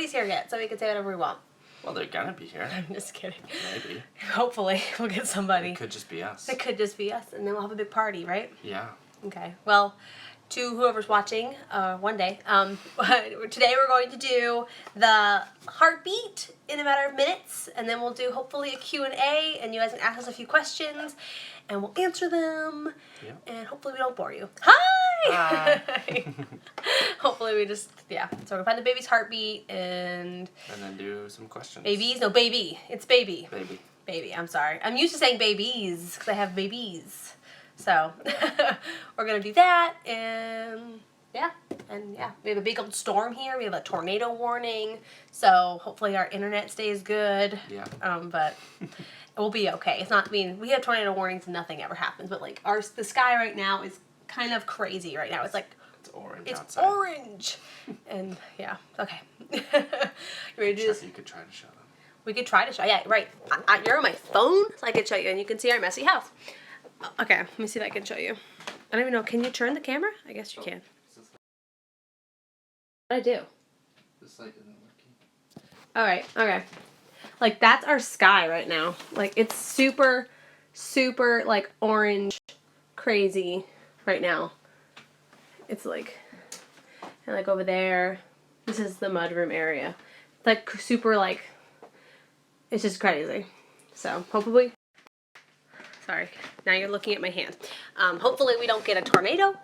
Nobody's here yet, so we can say whatever we want. Well, they're gonna be here. I'm just kidding. Maybe. Hopefully, we'll get somebody. It could just be us. It could just be us, and then we'll have a big party, right? Yeah. Okay. Well, to whoever's watching, one day, today we're going to do the heartbeat in a matter of minutes, and then we'll do hopefully a Q&A, and you guys can ask us a few questions, and we'll answer them, and hopefully we don't bore you. Hi! Hopefully we just, so we're gonna find the baby's heartbeat, and then do some questions. Babies? No, baby. It's baby. Baby. Baby, I'm sorry. I'm used to saying babies, because I have babies. So, we're going to do that, and we have a big old storm here. We have a tornado warning, so hopefully our internet stays good. Yeah. But we'll be okay. It's not, we have tornado warnings and nothing ever happens, but like the sky right now is kind of crazy right now. It's like, it's orange it's outside. orange. And okay. You ready to do this? You could try to show them. We could try to show, right. You're on my phone, so I could show you, and you can see our messy house. Okay, let me see if I can show you. I don't even know, can you turn the camera? I guess you can. What I do? This light isn't working. Alright, okay. Like, that's our sky right now. Like, it's super, super, like, orange, crazy right now. It's like, and like over there, this is the mudroom area. It's like super, like, it's just crazy. So, hopefully, sorry, now you're looking at my hand. Hopefully we don't get a tornado.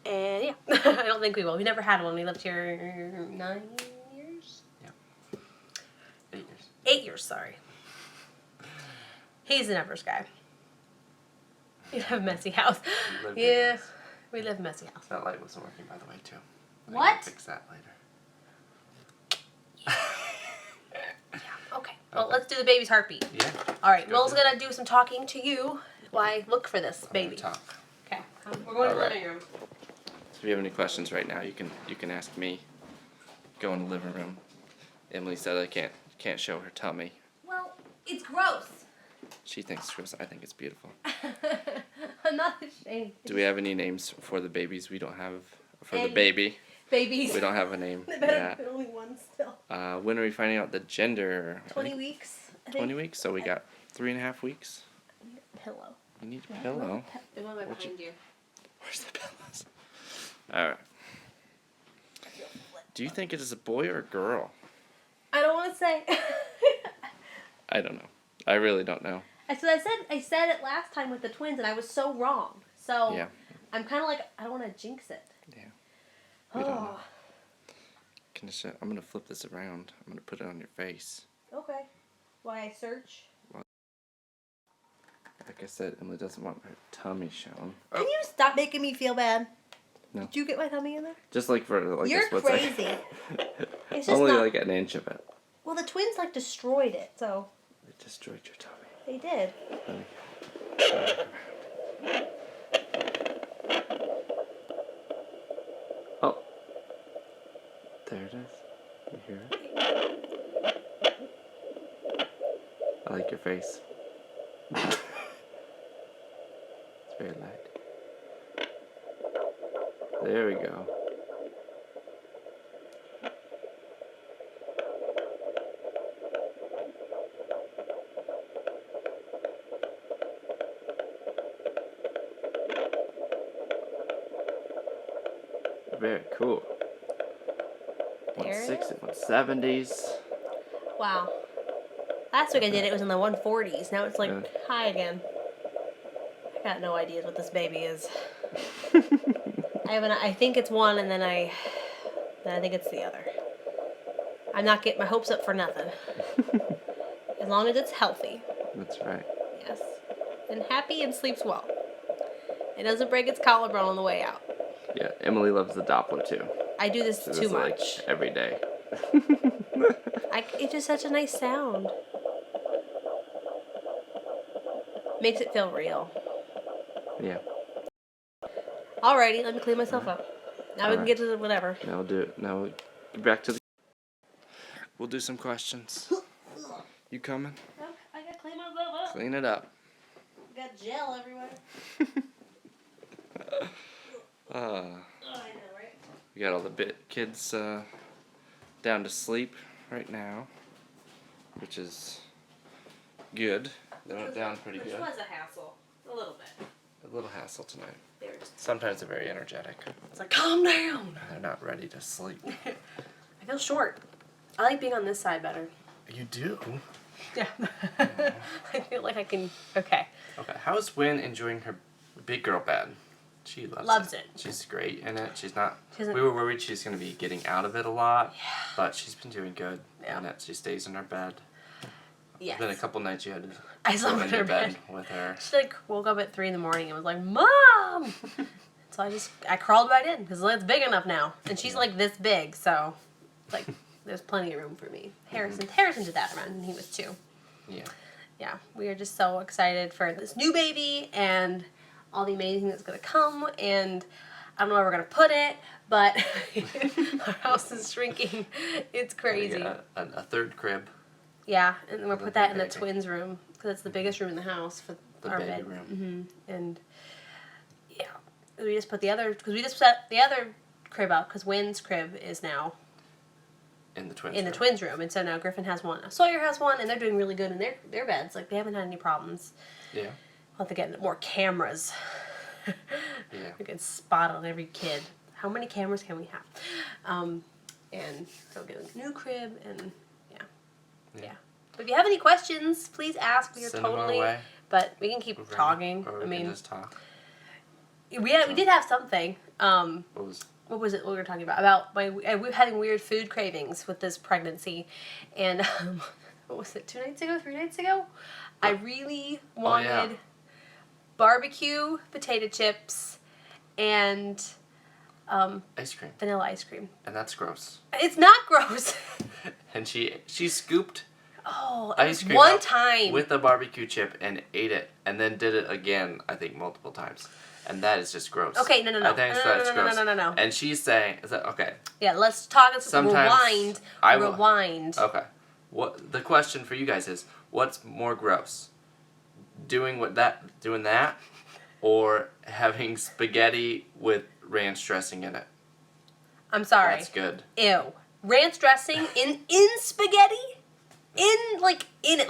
And yeah, I don't think we will. We never had one. We lived here 9 years? Yeah. 8 years. 8 years, sorry. He's the numbers guy. We have a messy house. Yeah, we live in a messy house. That light wasn't working, by the way, too. What? I can fix that later. Okay. Well, let's do the baby's heartbeat. Yeah. All right. Will's gonna do some talking to you while I look for this baby. Talk. Okay. We're going to the living room. So if you have any questions right now, you can ask me. Go in the living room. Emily said I can't show her tummy. Well, it's gross. She thinks it's gross. I think it's beautiful. I'm not ashamed. Do we have any names for the babies? We don't have for the baby. Babies. We don't have a name. There's only one still. When are we finding out the gender? 20 weeks. I think. 20 weeks. So we got 3.5 weeks. I need a pillow. You need a pillow. The one behind you. Where's the pillows? All right. Do you think it is a boy or a girl? I don't want to say. I don't know. I really don't know. I said it last time with the twins, and I was so wrong. So Yeah. I'm kind of like, I don't want to jinx it. Yeah. We don't know. I'm gonna flip this around. I'm gonna put it on your face. Okay. Why I search? Like I said, Emily doesn't want her tummy shown. Can you stop making me feel bad? No. Did you get my tummy in there? Just like for like You're this, crazy. It's just only not... like an inch of it. Well, the twins like destroyed it, so. It destroyed your tummy. They did. Oh. There it is. You hear it? I like your face. It's very light. There we go. Very cool. 160s, 170s. Wow. Last week I did it was in the 140s. Now it's like high again. I got no ideas what this baby is. I think it's one, and then I think it's the other. I'm not getting my hopes up for nothing. As long as it's healthy. That's right. Yes. And happy and sleeps well. It doesn't break its collarbone on the way out. Yeah, Emily loves the Doppler too. I do this too much. Like every day. It's just such a nice sound. Makes it feel real. Yeah. Alrighty, let me clean myself up. Now we can get to the whatever. Now we'll do it. Now we'll get back to the... We'll do some questions. You coming? I gotta clean myself up. Clean it up. Got gel everywhere. Oh, I know, right? We got all the kids down to sleep right now, which is good. They went down pretty good. Which was a hassle. A little bit. A little hassle tonight. They were just... Sometimes they're very energetic. It's like, calm down. They're not ready to sleep. I feel short. I like being on this side better. You do? Yeah. I feel like I can... Okay. Okay. How is Wynn enjoying her big girl bed? She loves it. She's great in it. She's not... We were worried she's going to be getting out of it a lot. Yeah. But she's been doing good in it. She stays in her bed. Yes. There's been a couple nights you had to I slept in her bed with her. She like woke up at 3 in the morning and was like, Mom! So I crawled right in because it's big enough now. And she's like this big, so like there's plenty of room for me. Harrison did that around when he was 2. Yeah. Yeah, we are just so excited for this new baby and all the amazing that's going to come. And I don't know where we're going to put it, but our house is shrinking. It's crazy. Get a third crib. Yeah, and then we'll put that in the baby. twins' room because it's the biggest room in the house for our baby bed. room. And yeah, we just put the other because we just set the other crib up because Wynn's crib is now in the twins. the twins' room, and so now Griffin has one, Sawyer has one, and they're doing really good in their beds. Like they haven't had any problems. Yeah. We'll have to get more cameras. Yeah. We can spot on every kid. How many cameras can we have? And so get a new crib and. Yeah. But if you have any questions, please ask. We are Send them totally. our way. But we can keep talking. Or we can just talk. We did have something. What was it? What we were talking about? We're having weird food cravings with this pregnancy, and what was it? 3 nights ago? I really wanted barbecue potato chips and ice cream. Vanilla ice cream. And that's gross. It's not gross. And she scooped ice cream one time with a barbecue chip and ate it, and then did it again. I think multiple times, and that is just gross. Okay, no. I think that's gross. No. And she's saying, "Is that okay?" Yeah, let's talk. Sometimes rewind. Okay. What the question for you guys is? What's more gross? Doing that, or having spaghetti with ranch dressing in it? I'm sorry. That's good. Ew. Ranch dressing in spaghetti? In it. In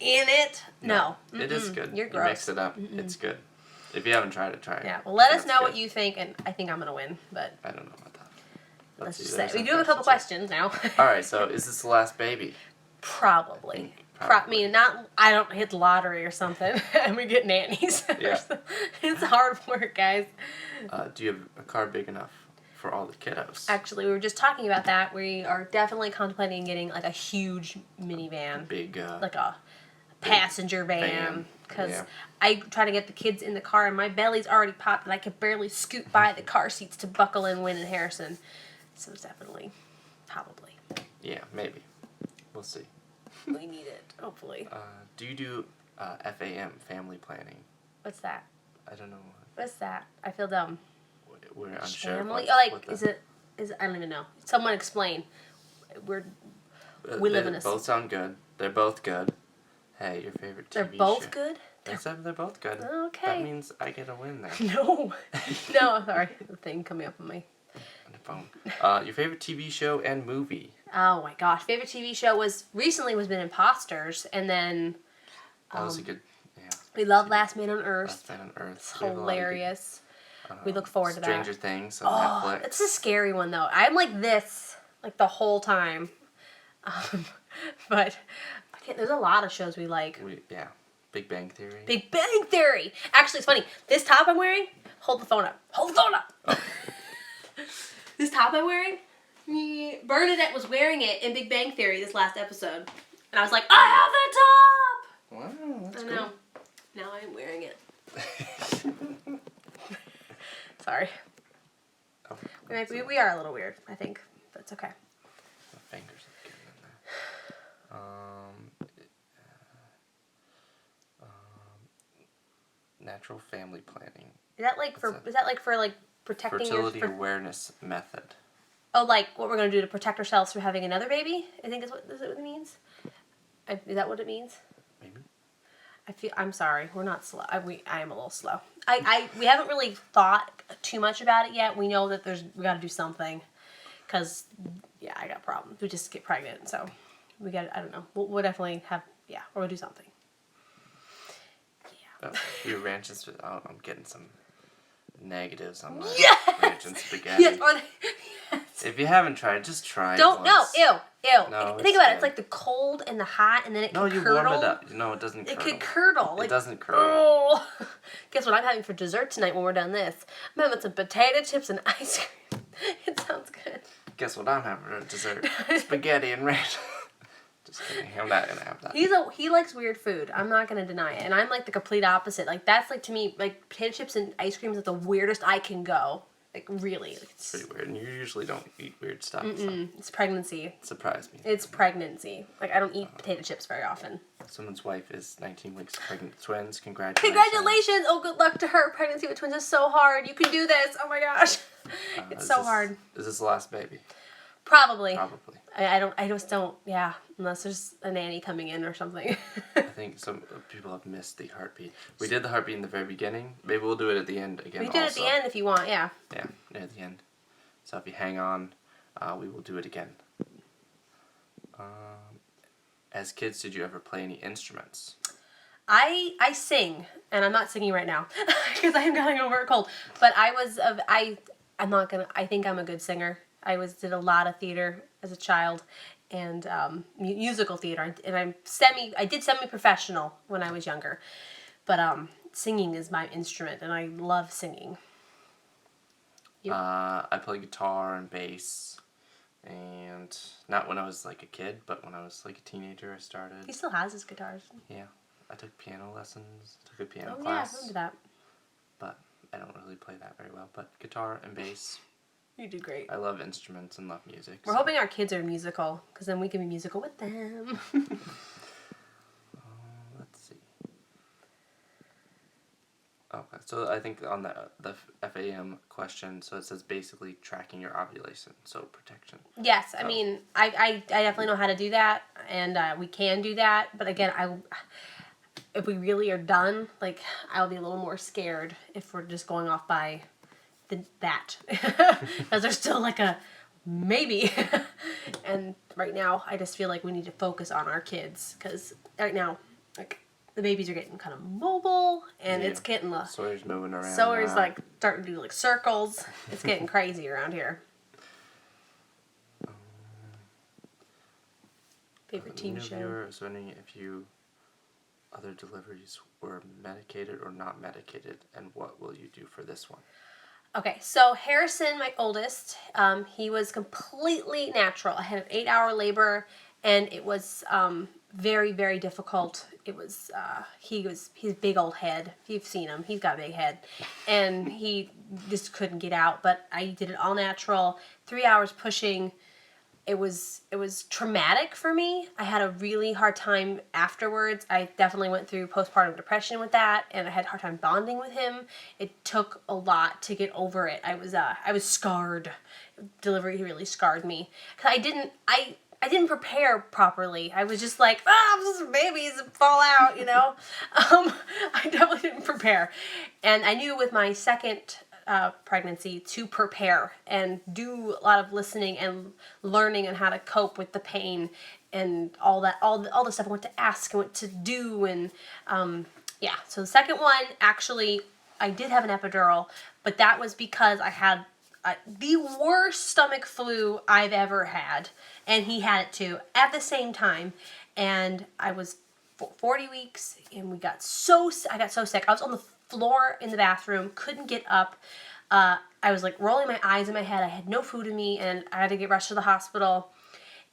it? No. It is good. You're gross. You mix it up. It's good. If you haven't tried it, try it. Yeah, well, let us know what you think, and I think I'm going to win, but... I don't know about that. Let's just say. We do have a couple questions now. Alright, so is this the last baby? Probably. Probably. I don't hit the lottery or something, and we get nannies. Yeah. It's hard work, guys. Do you have a car big enough for all the kiddos? Actually, we were just talking about that. We are definitely contemplating getting like a huge minivan. Big, like a passenger van. Because Yeah. I try to get the kids in the car and my belly's already popped and I can barely scoot by the car seats to buckle in Wynn and Harrison. So it's definitely, probably. Yeah, maybe. We'll see. We need it, hopefully. Do you do FAM, family planning? What's that? I don't know. What's that? I feel dumb. We're unsure. Family? What Is it, I don't even know. Someone explain. We live in a... Both sound good. They're both good. Hey, your favorite TV They're both show. good? They're both good. Okay. That means I get a win there. No. No, sorry. The thing coming up on my... On the phone. Your favorite TV show and movie? Oh my gosh. Favorite TV show recently been Imposters, and then... That was a good... Yeah. We love Last Man on Earth. Last Man on Earth. It's hilarious. We look forward to that. Stranger Things on Netflix. It's a scary one, though. I'm like this, like the whole time. But there's a lot of shows we like. Yeah. Big Bang Theory. Big Bang Theory. Actually, it's funny. This top I'm wearing, hold the phone up. Hold the phone up. Oh. This top I'm wearing, Bernadette was wearing it in Big Bang Theory this last episode. And I was like, I have the top! Wow, that's cool. I know. Now I'm wearing it. Sorry. Oh, We are a little weird, I think. But it's okay. My fingers are getting in there. Natural family planning. Is that like for protecting Fertility awareness method. Oh, like what we're gonna do to protect ourselves from having another baby? I think is what it means. Is that what it means? Maybe. I'm sorry. We're not slow. I am a little slow. We haven't really thought too much about it yet. We know that we got to do something, because, yeah, I got problems. We just get pregnant, so we got, I don't know. We'll definitely have, yeah, or we'll do something. Yeah. Your ranch and I'm getting some negatives on my Yes! ranch and spaghetti. Yes, yes. If you haven't tried, just try it Don't, no, once. ew. No, Think about it. It's good. like the cold and the hot, and then it No, can you curdle. warm it up. No, it doesn't curdle. It could curdle. Like, it doesn't curdle. Oh. Guess what I'm having for dessert tonight when we're done this? I'm having some potato chips and ice cream. It sounds good. Guess what I'm having for dessert? Spaghetti and ranch. Just kidding. I'm not gonna have that. He likes weird food. I'm not gonna deny it. And I'm like the complete opposite. Like that's like to me, like potato chips and ice cream is the weirdest I can go. Like really. Like, It's pretty weird. And you usually don't eat weird stuff. So. It's pregnancy. Surprised me. It's pregnancy. Like I don't eat potato chips very often. Someone's wife is 19 weeks pregnant with twins. Congratulations. Congratulations! Oh, good luck to her. Pregnancy with twins is so hard. You can do this. Oh my gosh. It's so hard. Is this the last baby? Probably. Probably. I just don't, yeah, unless there's a nanny coming in or something. I think some people have missed the heartbeat. We did the heartbeat in the very beginning. Maybe we'll do it at the end again. We did it at the end if you want, yeah. Yeah, near the end. So if you hang on, we will do it again. As kids, did you ever play any instruments? I sing, and I'm not singing right now because I am going over a cold. But I'm not gonna. I think I'm a good singer. Did a lot of theater as a child, and musical theater, and I did semi-professional when I was younger, but singing is my instrument, and I love singing. You? I play guitar and bass, and not when I was like a kid, but when I was like a teenager, I started. He still has his guitars. Yeah, I took piano lessons. Took a piano Oh class. yeah, I remember that. But I don't really play that very well. But guitar and bass. You do great. I love instruments and love music. We're hoping our kids are musical, because then we can be musical with them. Let's see. Okay, so I think on the FAM question, so it says basically tracking your ovulation, so protection. Yes, I mean, I definitely know how to do that, and we can do that, but again, if we really are done, like, I'll be a little more scared if we're just going off by that. Because there's still like a maybe. And right now, I just feel like we need to focus on our kids, because right now, like, the babies are getting kind of mobile, and it's getting Sawyer's moving around. Sawyer's like starting to do like circles. It's getting crazy around here. Favorite TV show? Viewer is wondering if other deliveries were medicated or not medicated, and what will you do for this one? Okay, so Harrison, my oldest, he was completely natural. I had an 8-hour labor, and it was very, very difficult. It was, his big old head. If you've seen him, he's got a big head. And he just couldn't get out, but I did it all natural. 3 hours pushing. It was traumatic for me. I had a really hard time afterwards. I definitely went through postpartum depression with that, and I had a hard time bonding with him. It took a lot to get over it. I was scarred. Delivery really scarred me. 'Cause I didn't prepare properly. I was just like, just babies fall out, you know? I definitely didn't prepare. And I knew with my second pregnancy to prepare and do a lot of listening and learning on how to cope with the pain and all the stuff I went to ask and what to do. And yeah, so the second one, actually, I did have an epidural, but that was because I had the worst stomach flu I've ever had, and he had it too at the same time. And I was 40 weeks, and I got so sick. I was on the floor in the bathroom, couldn't get up. I was like rolling my eyes in my head. I had no food in me, and I had to get rushed to the hospital.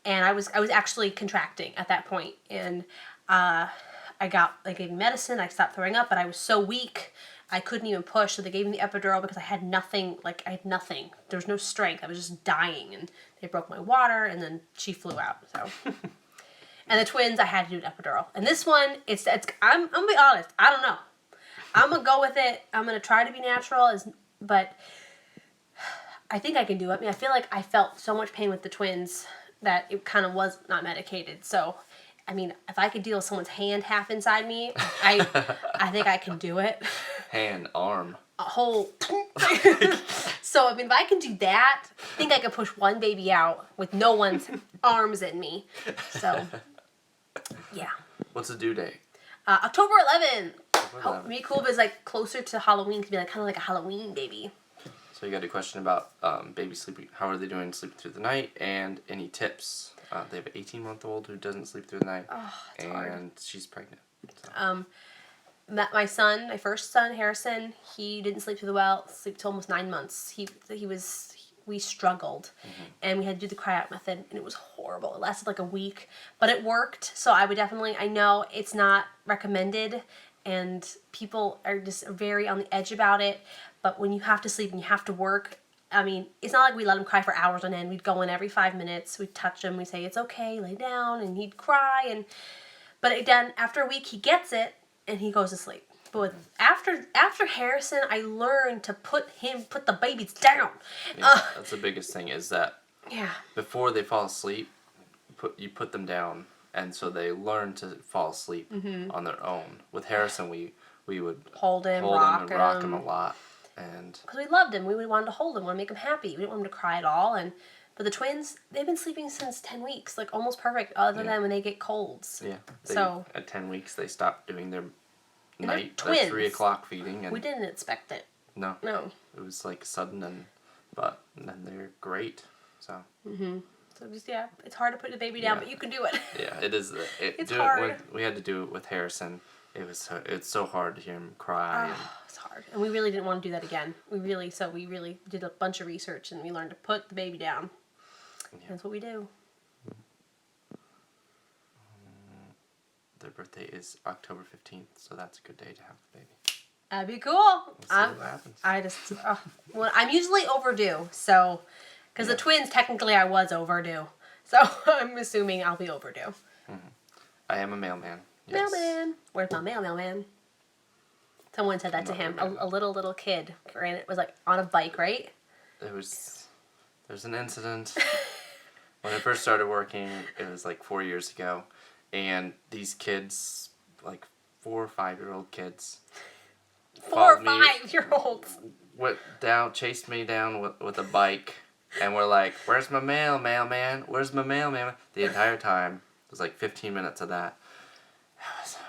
And I was actually contracting at that point, and they gave me medicine. I stopped throwing up, but I was so weak I couldn't even push. So they gave me the epidural because I had nothing. There was no strength. I was just dying, and they broke my water, and then she flew out. So. And the twins, I had to do an epidural. And this one, I'm gonna be honest, I don't know. I'm gonna go with it. I'm gonna try to be natural, but I think I can do it. I mean, I feel like I felt so much pain with the twins that it kind of was not medicated. So, I mean, if I could deal with someone's hand half inside me, I think I can do it. Hand, arm. A whole. So So, I mean, if I can do that, I think I could push one baby out with no one's arms in me. So, yeah. What's the due date? October 11th. October Oh, 11th. it'd be cool if it's like closer to Halloween to be like kind of like a Halloween baby. So you got a question about baby sleeping. How are they doing sleeping through the night? And any tips? They have an 18-month-old who doesn't sleep through the night. Oh, it's and hard. She's pregnant. So. My son, my first son, Harrison, he didn't sleep through the well, sleep till almost 9 months. We struggled, and we had to do the cry out method, and it was horrible. It lasted like a week, but it worked. So I would definitely, I know it's not recommended, and people are just very on the edge about it, but when you have to sleep and you have to work, I mean, it's not like we let him cry for hours on end. We'd go in every 5 minutes, we'd touch him, we'd say, it's okay, lay down, and he'd cry, but again, after a week, he gets it, and he goes to sleep. But after Harrison, I learned to put the babies down. Yeah, that's the biggest thing is that Yeah. before they fall asleep, you put them down, and so they learn to fall asleep on their own. With Harrison, we would hold him and rock him a lot, and because we loved him, we wanted to hold him, we wanted to make him happy. We didn't want him to cry at all. But the twins, they've been sleeping since 10 weeks, like almost perfect, other than when they get colds. Yeah. So at 10 weeks, they stop doing their night, twins. their 3 o'clock feeding, and We didn't expect it. No. It was like sudden, but then they're great. So. So just it's hard to put the baby down, but you can do it. Yeah, it is. It's hard. We had to do it with Harrison. It's so hard to hear him cry. It's hard, and we really didn't want to do that again. We really did a bunch of research, and we learned to put the baby down. Yeah. That's what we do. Their birthday is October 15th, so that's a good day to have the baby. That'd be cool. We'll see what happens. I just, well, I'm usually overdue, so, because the twins, technically I was overdue. So I'm assuming I'll be overdue. I am a mailman. Yes. Mailman. Where's my mailman? Someone said that to him. A little kid ran it, was like on a bike, right? There's an incident. When I first started working, it was like 4 years ago, and these kids, like 4 or 5-year-old kids, 4 or 5-year-olds went down, chased me down with a bike, and we're like, "Where's my mailman? Where's my mailman?" The entire time. It was like 15 minutes of that.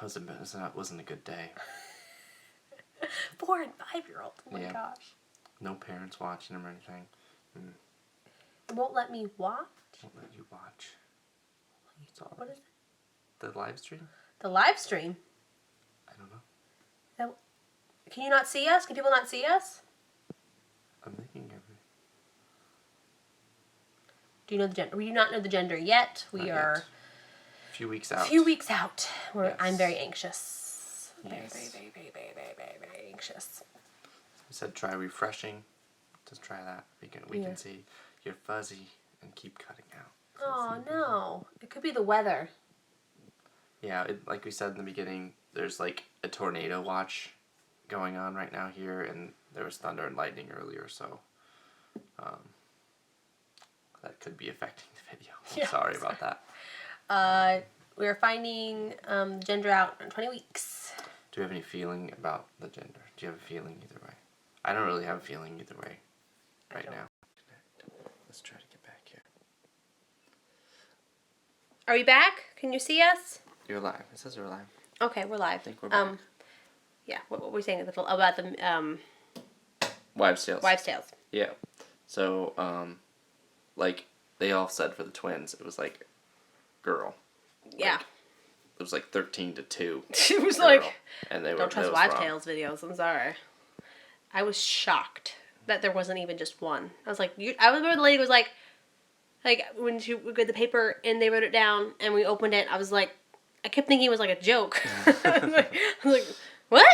It wasn't a good day. 4 and 5-year-olds. Oh my gosh. No parents watching them or anything. It won't let me watch. Won't let you watch. Sorry. What is it? The live stream? The live stream? I don't know. Can you not see us? Can people not see us? I'm thinking of it. Do you know the gender? We do not know the gender yet. We are yet. A few weeks out. Yes. I'm very anxious. Yes. Very anxious. We said try refreshing. Just try that. We can see you're fuzzy and keep cutting out. Oh no! It could be the weather. Yeah, like we said in the beginning, there's like a tornado watch going on right now here, and there was thunder and lightning earlier, so that could be affecting the video. I'm sorry about that. We are finding gender out in 20 weeks. Do you have any feeling about the gender? Do you have a feeling either way? I don't really have a feeling either way right now. Let's try to get back here. Are we back? Can you see us? You're live. It says we're live. Okay, we're live. I think we're back. Yeah, what were we saying about the Wives' Tales. Wives' Tales? Yeah. So, like they all said for the twins, it was like girl. Yeah. Like, it was like 13-2. It was girl, like, and they don't trust Wives' Tales videos. I'm sorry. I was shocked that there wasn't even just one. I was like, I remember the lady was like when she got the paper and they wrote it down and we opened it, I was like, I kept thinking it was like a joke. I was like, what?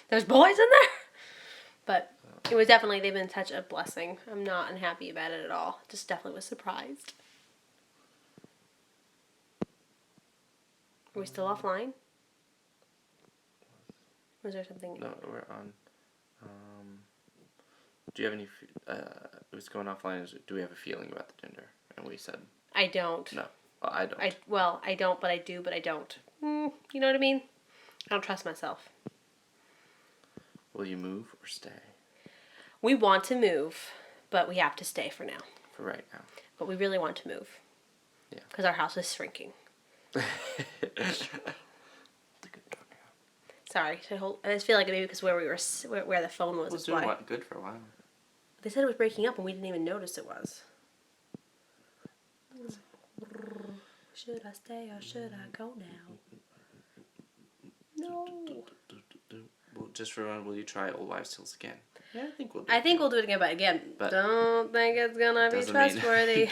There's boys in there? But it was definitely, they've been such a blessing. I'm not unhappy about it at all. Just definitely was surprised. Are we still offline? Was there something? No, we're on. Do you have any? It was going offline. Do we have a feeling about the gender? And we said. I don't. No, well, I don't. I don't, but I do, but I don't. You know what I mean? I don't trust myself. Will you move or stay? We want to move, but we have to stay for now. For right now. But we really want to move. Yeah. Because our house is shrinking. Sorry. I just feel like maybe because where the phone was. It was doing good for a while. They said it was breaking up and we didn't even notice it was. Should I stay or should I go now? No. Well, just for one, will you try Old Wives' Tales again? Yeah, I think we'll do We'll do it again, but don't think it's gonna be trustworthy.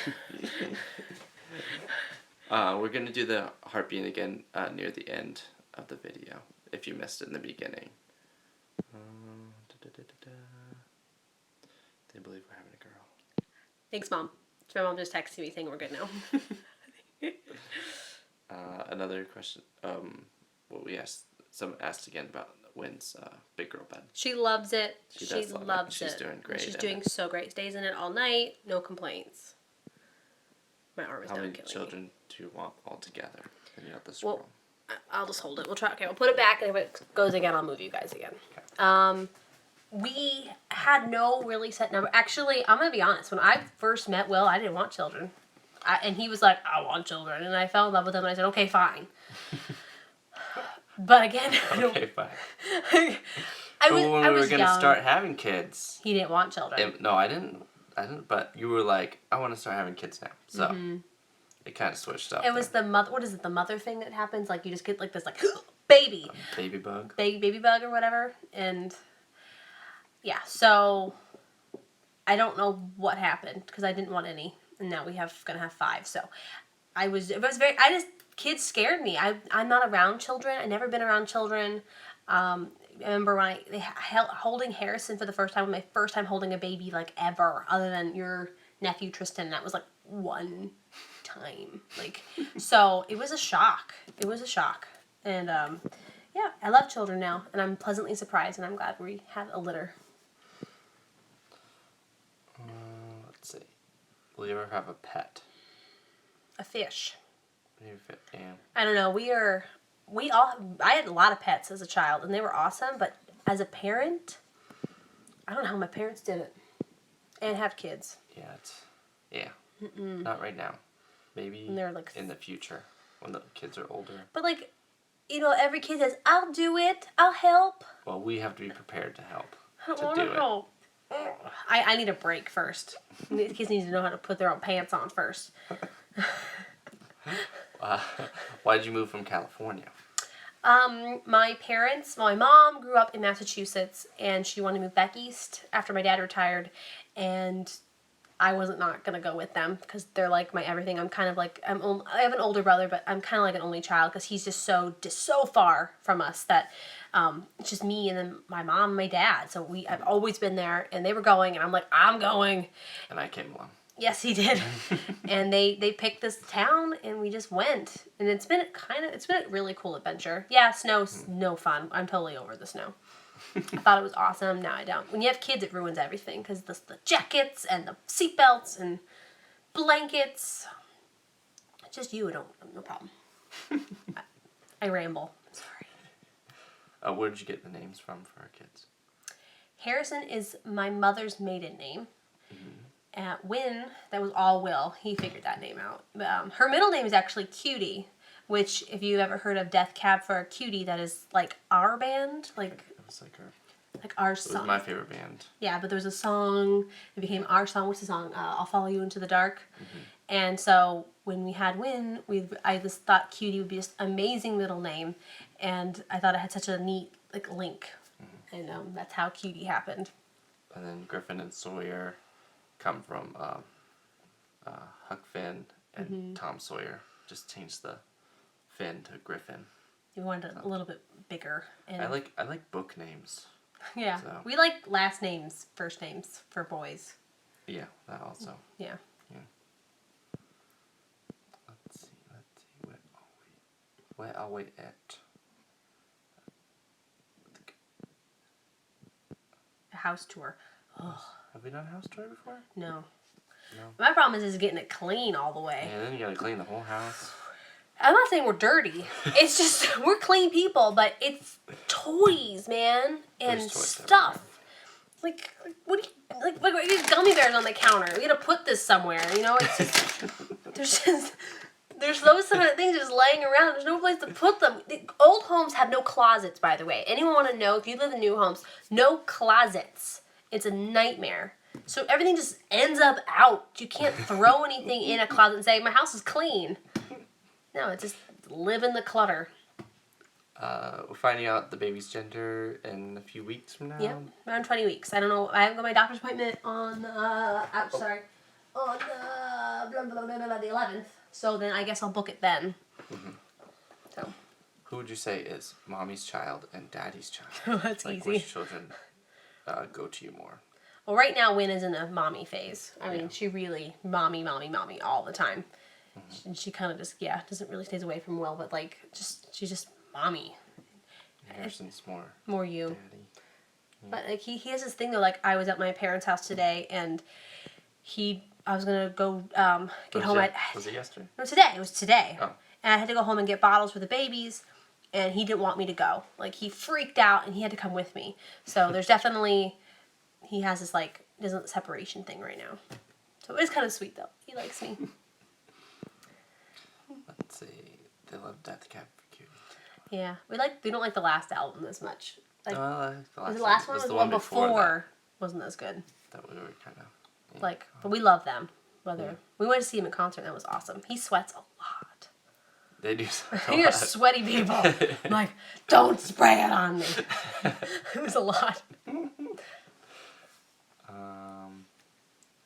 We're gonna do the heartbeat again near the end of the video, if you missed it in the beginning. They believe we're having a girl. Thanks, Mom. My mom just texted me saying we're good now. Another question. What we asked. Someone asked again about Wynn's big girl bed. She loves it. She loves it. She's doing great. She's doing so great. Stays in it all night. No complaints. My arm is How down many killing children me. do you want all together? And you have the scroll. Well, I'll just hold it. We'll try. Okay, we'll put it back, and if it goes again, I'll move you guys again. Okay. We had no really set number. Actually, I'm gonna be honest. When I first met Will, I didn't want children, and he was like, "I want children," and I fell in love with him. And I said, "Okay, fine." But again, Okay, fine. I when we were gonna young. start having kids, He didn't want children. No, I didn't. But you were like, I want to start having kids now. So it kind of switched up. It was the mother. What is it? The mother thing that happens. Like you just get like this like baby. Baby bug. Baby bug or whatever. And yeah, so I don't know what happened because I didn't want any, and now gonna have 5. So kids scared me. I'm not around children. I never been around children. I remember when holding Harrison for the first time, my first time holding a baby like ever, other than your nephew Tristan. That was like one time. Like, so it was a shock. And yeah, I love children now, and I'm pleasantly surprised, and I'm glad we had a litter. Let's see. Will you ever have a pet? A fish. Yeah. I don't know. I had a lot of pets as a child, and they were awesome. But as a parent, I don't know how my parents did it, and have kids. Yeah. Not right now. Maybe they're like in the future when the kids are older. But like, every kid says, "I'll do it. I'll help." Well, we have to be prepared to help. I don't want to help. I need a break first. The kids need to know how to put their own pants on first. Why did you move from California? My mom grew up in Massachusetts, and she wanted to move back east after my dad retired, and I wasn't not gonna go with them because they're like my everything. I'm kind of like I have an older brother, but I'm kind of like an only child because he's just so far from us that it's just me and then my mom and my dad. So I've always been there, and they were going, and I'm like, I'm going. And I came along. Yes, he did. And they picked this town, and we just went. And it's been a really cool adventure. Yeah, snow's no fun. I'm totally over the snow. I thought it was awesome. Now I don't. When you have kids, it ruins everything because the jackets and the seatbelts and blankets. It's just you. No problem. I ramble. Sorry. Where did you get the names from for our kids? Harrison is my mother's maiden name. Wynn, that was all Will. He figured that name out. Her middle name is actually Cutie, which, if you ever heard of Death Cab for a Cutie, that is like our band. Like, it was like our song. It was my favorite band. Yeah, but there was a song, it became our song. What's the song? I'll Follow You Into the Dark. And so when we had Wynn, I just thought Cutie would be just an amazing middle name. And I thought it had such a neat link. And that's how Cutie happened. And then Griffin and Sawyer come from Huck Finn and Tom Sawyer. Just changed the Finn to Griffin. We wanted a little bit bigger. And I like book names. Yeah. So. We like last names, first names for boys. Yeah, that also. Yeah. Let's see. Where are we at? A house tour. Oh. Have we done a house tour before? No. No. My problem is getting it clean all the way. Yeah, then you gotta clean the whole house. I'm not saying we're dirty. It's just we're clean people, but it's toys, man, and stuff. what do you, like these gummy bears on the counter. We gotta put this somewhere, you know? It's just, there's those kind of things just laying around. There's no place to put them. The old homes have no closets, by the way. Anyone want to know, if you live in new homes, no closets. It's a nightmare. So everything just ends up out. You can't throw anything in a closet and say, my house is clean. No, it's just live in the clutter. We're finding out the baby's gender in a few weeks from now. Yep, around 20 weeks. I don't know. I haven't got my doctor's appointment on the, on the 11th. So then I guess I'll book it then. Mm-hmm. So. Who would you say is mommy's child and daddy's child? That's like, easy. which children go to you more? Well, right now, Wynn is in a mommy phase. I mean, she really mommy all the time. Mm-hmm. And she kind of just, doesn't really stays away from Will, but like, she's just mommy. Harrison's more you. Daddy. Yeah. But like he has this thing though. Like I was at my parents' house today, and I was gonna go get home. Was it yesterday? No, today. It was today. Oh. And I had to go home and get bottles for the babies, and he didn't want me to go. Like he freaked out, and he had to come with me. So there's definitely he has this like separation thing right now. So it's kind of sweet though. He likes me. Let's see. They love Death Cab for Cutie. Yeah, we don't like the last album as much. Like, was the last one? Was the one before wasn't as good. That we were kind of but we love them. We went to see him in concert, and that was awesome. He sweats a lot. They do. You're sweaty people. I'm like, don't spray it on me. It was a lot.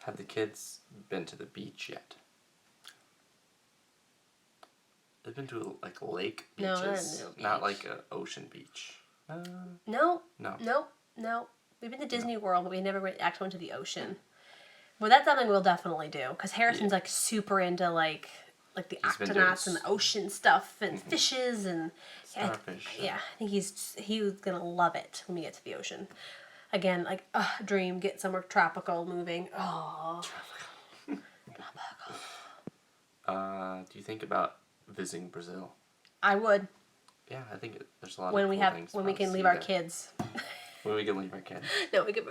Have the kids been to the beach yet? They've been to like lake beaches, not like an ocean beach. No. We've been to Disney World, but we never actually went to the ocean. Well, that's something we'll definitely do because Harrison's like super into like the octonauts and the ocean stuff and fishes and starfish. I think he's gonna love it when we get to the ocean. Again, like dream, get somewhere tropical, moving. Oh. Tropical. Do you think about visiting Brazil? I would. Yeah, I think there's a lot when of we cool have things when we can leave our kids. When we can leave our kids. No, we could.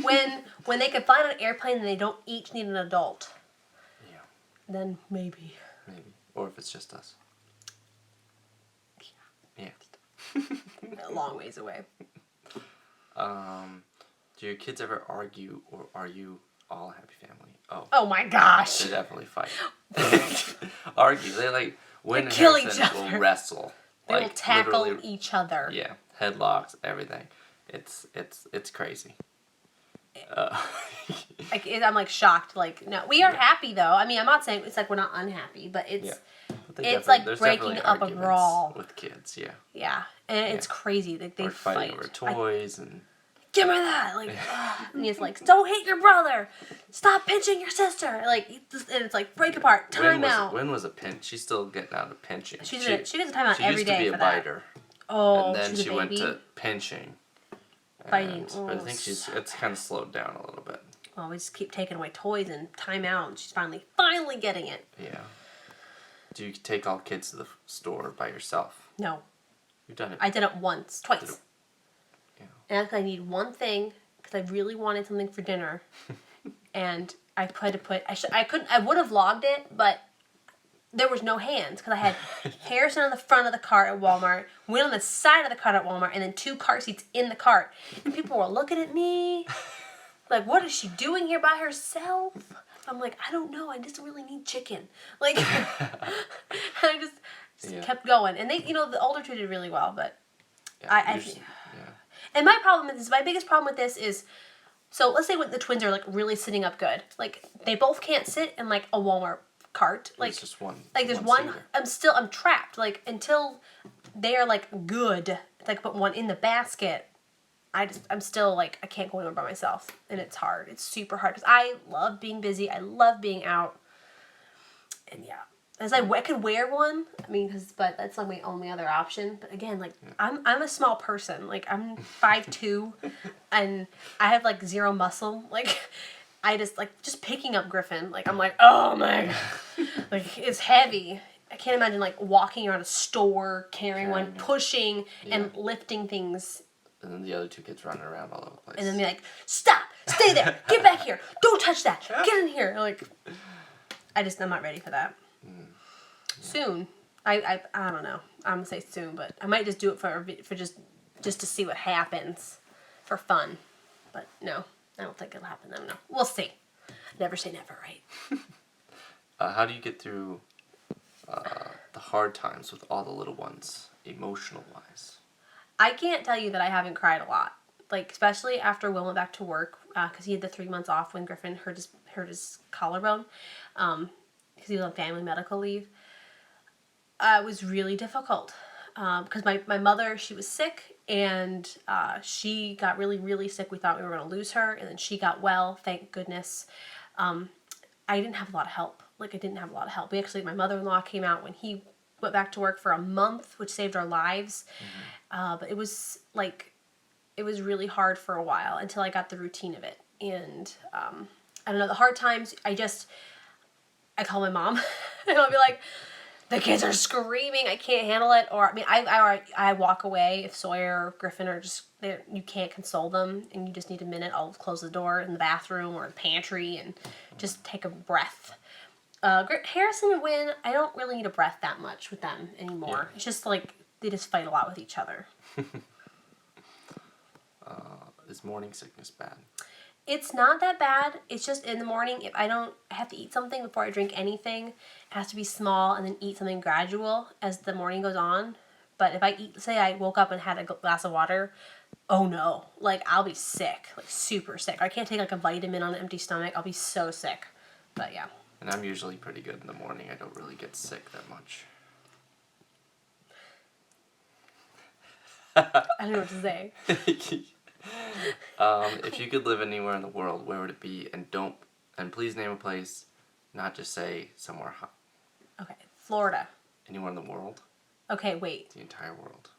when they can fly on an airplane and they don't each need an adult. Yeah. Then maybe. Maybe, or if it's just us. Yeah. A long ways away. Do your kids ever argue, or are you all a happy family? Oh my gosh. They definitely fight. Argue. They like Wynn and kill Harrison each other. will wrestle. They will tackle each other. Yeah, headlocks, everything. It's crazy. I'm like shocked. Like no, we are happy though. I mean, I'm not saying it's like we're not unhappy, but it's like breaking up a brawl with kids. Yeah. Yeah, and it's crazy. Like they fight over toys and. Give me that! Like, and he's like, don't hit your brother! Stop pinching your sister! Like, and it's like, break apart, time out. Wynn was a pinch. She's still getting out of pinching. She gets a time out every day. She used to be a biter. Oh, and then she went to pinching. Biting. But I think it's kind of slowed down a little bit. Well, we just keep taking away toys and time out, and she's finally getting it. Yeah. Do you take all kids to the store by yourself? No. You've done it. I did it twice. And I need one thing because I really wanted something for dinner, and I would have logged it, but there was no hands because I had Harrison on the front of the cart at Walmart, Wynn on the side of the cart at Walmart, and then 2 car seats in the cart. And people were looking at me like, "What is she doing here by herself?" I'm like, "I don't know. I just really need chicken." Like, I just kept going, and they, the older two did really well, but And my biggest problem with this is, so let's say when the twins are like really sitting up good, like they both can't sit in like a Walmart cart. Like there's just one. Like there's one. I'm trapped. Like until they are like good, like put one in the basket. I'm still like I can't go anywhere by myself, and it's hard. It's super hard because I love being busy. I love being out, and as I could wear one, I mean, but that's like my only other option. But again, like I'm a small person. Like I'm 5'2", and I have like 0 muscle. Like I just picking up Griffin. Like I'm like, oh my god, like it's heavy. I can't imagine like walking around a store carrying one, pushing and lifting things And then the other two kids running around all over the place. And then be like, stop! Stay there! Get back here! Don't touch that! Get in here! Like, I'm not ready for that. Yeah. Soon. I don't know. I'm gonna say soon, but I might just do it for just to see what happens. For fun. But no, I don't think it'll happen. I don't know. We'll see. Never say never, right? How do you get through the hard times with all the little ones, emotional-wise? I can't tell you that I haven't cried a lot. Like, especially after Will went back to work, because he had the 3 months off when Griffin hurt his collarbone, because he was on family medical leave. It was really difficult, because my mother, she was sick, and she got really, really sick. We thought we were going to lose her, and then she got well, thank goodness. I didn't have a lot of help. We actually, my mother-in-law came out when he went back to work for a month, which saved our lives. But it was really hard for a while until I got the routine of it. And I don't know, the hard times, I call my mom and I'll be like, the kids are screaming, I can't handle it. Or, I mean, I walk away if Sawyer or Griffin are just, you can't console them and you just need a minute. I'll close the door in the bathroom or the pantry and just take a breath. Harrison and Wynn, I don't really need a breath that much with them anymore. Yeah. It's just like, they just fight a lot with each other. Is morning sickness bad? It's not that bad. It's just in the morning, if I have to eat something before I drink anything, it has to be small and then eat something gradual as the morning goes on. But if I eat, say I woke up and had a glass of water, oh no. Like, I'll be sick. Like, super sick. I can't take, like, a vitamin on an empty stomach. I'll be so sick. But, yeah. And I'm usually pretty good in the morning. I don't really get sick that much. I don't know what to say. If you could live anywhere in the world, where would it be? And please name a place, not just say somewhere hot. Okay, Florida. Anywhere in the world? Okay, wait. The entire world.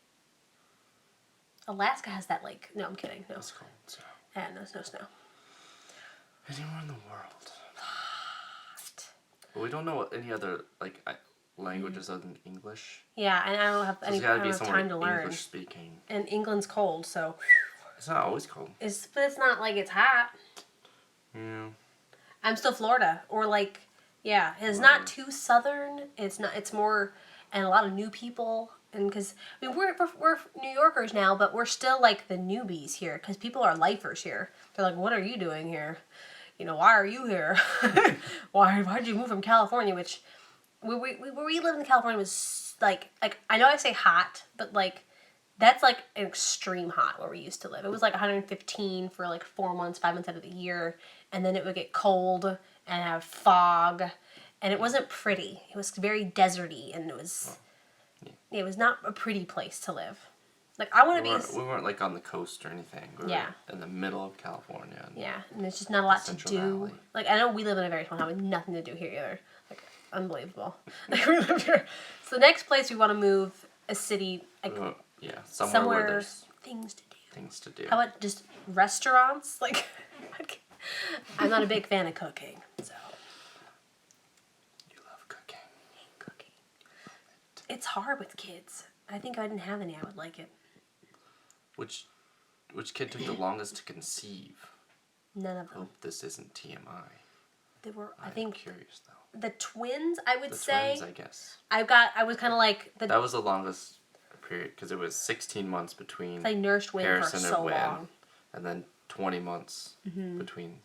Alaska has that lake. No, I'm kidding. No. It's cold, so. Yeah, no snow. Anywhere in the world. But we don't know what any other languages other than English. Yeah, and I don't have any time to learn. English speaking. And England's cold, so. It's not always cold. But it's not like it's hot. Yeah. I'm still Florida, or yeah, it's not too southern. It's not. It's more, and a lot of new people, and because I mean we're New Yorkers now, but we're still like the newbies here because people are lifers here. They're like, what are you doing here? You know, why are you here? Why'd you move from California? Which, where we lived in California was like I know I say hot, but that's like an extreme hot where we used to live. It was like 115 for 4 months, 5 months out of the year, and then it would get cold and have fog, and it wasn't pretty. It was very deserty, and it was not a pretty place to live. I want to be. We weren't on the coast or anything. We were in the middle of California. And there's just not a lot to do. Valley. I know we live in a very small town with nothing to do here either. Unbelievable. We live here. So the next place we want to move, a city. Somewhere where there's things to do. How about just restaurants? I'm not a big fan of cooking, so. You love cooking. I hate cooking. It's hard with kids. I think if I didn't have any, I would like it. Which kid took the longest to conceive? None of them. I hope this isn't TMI. They were. I'm curious though. The twins, I would say. The twins, I guess. I was kind of That was the longest period because it was 16 months between. I nursed Wynn Harrison for so and Wynn, long. And then 20 months between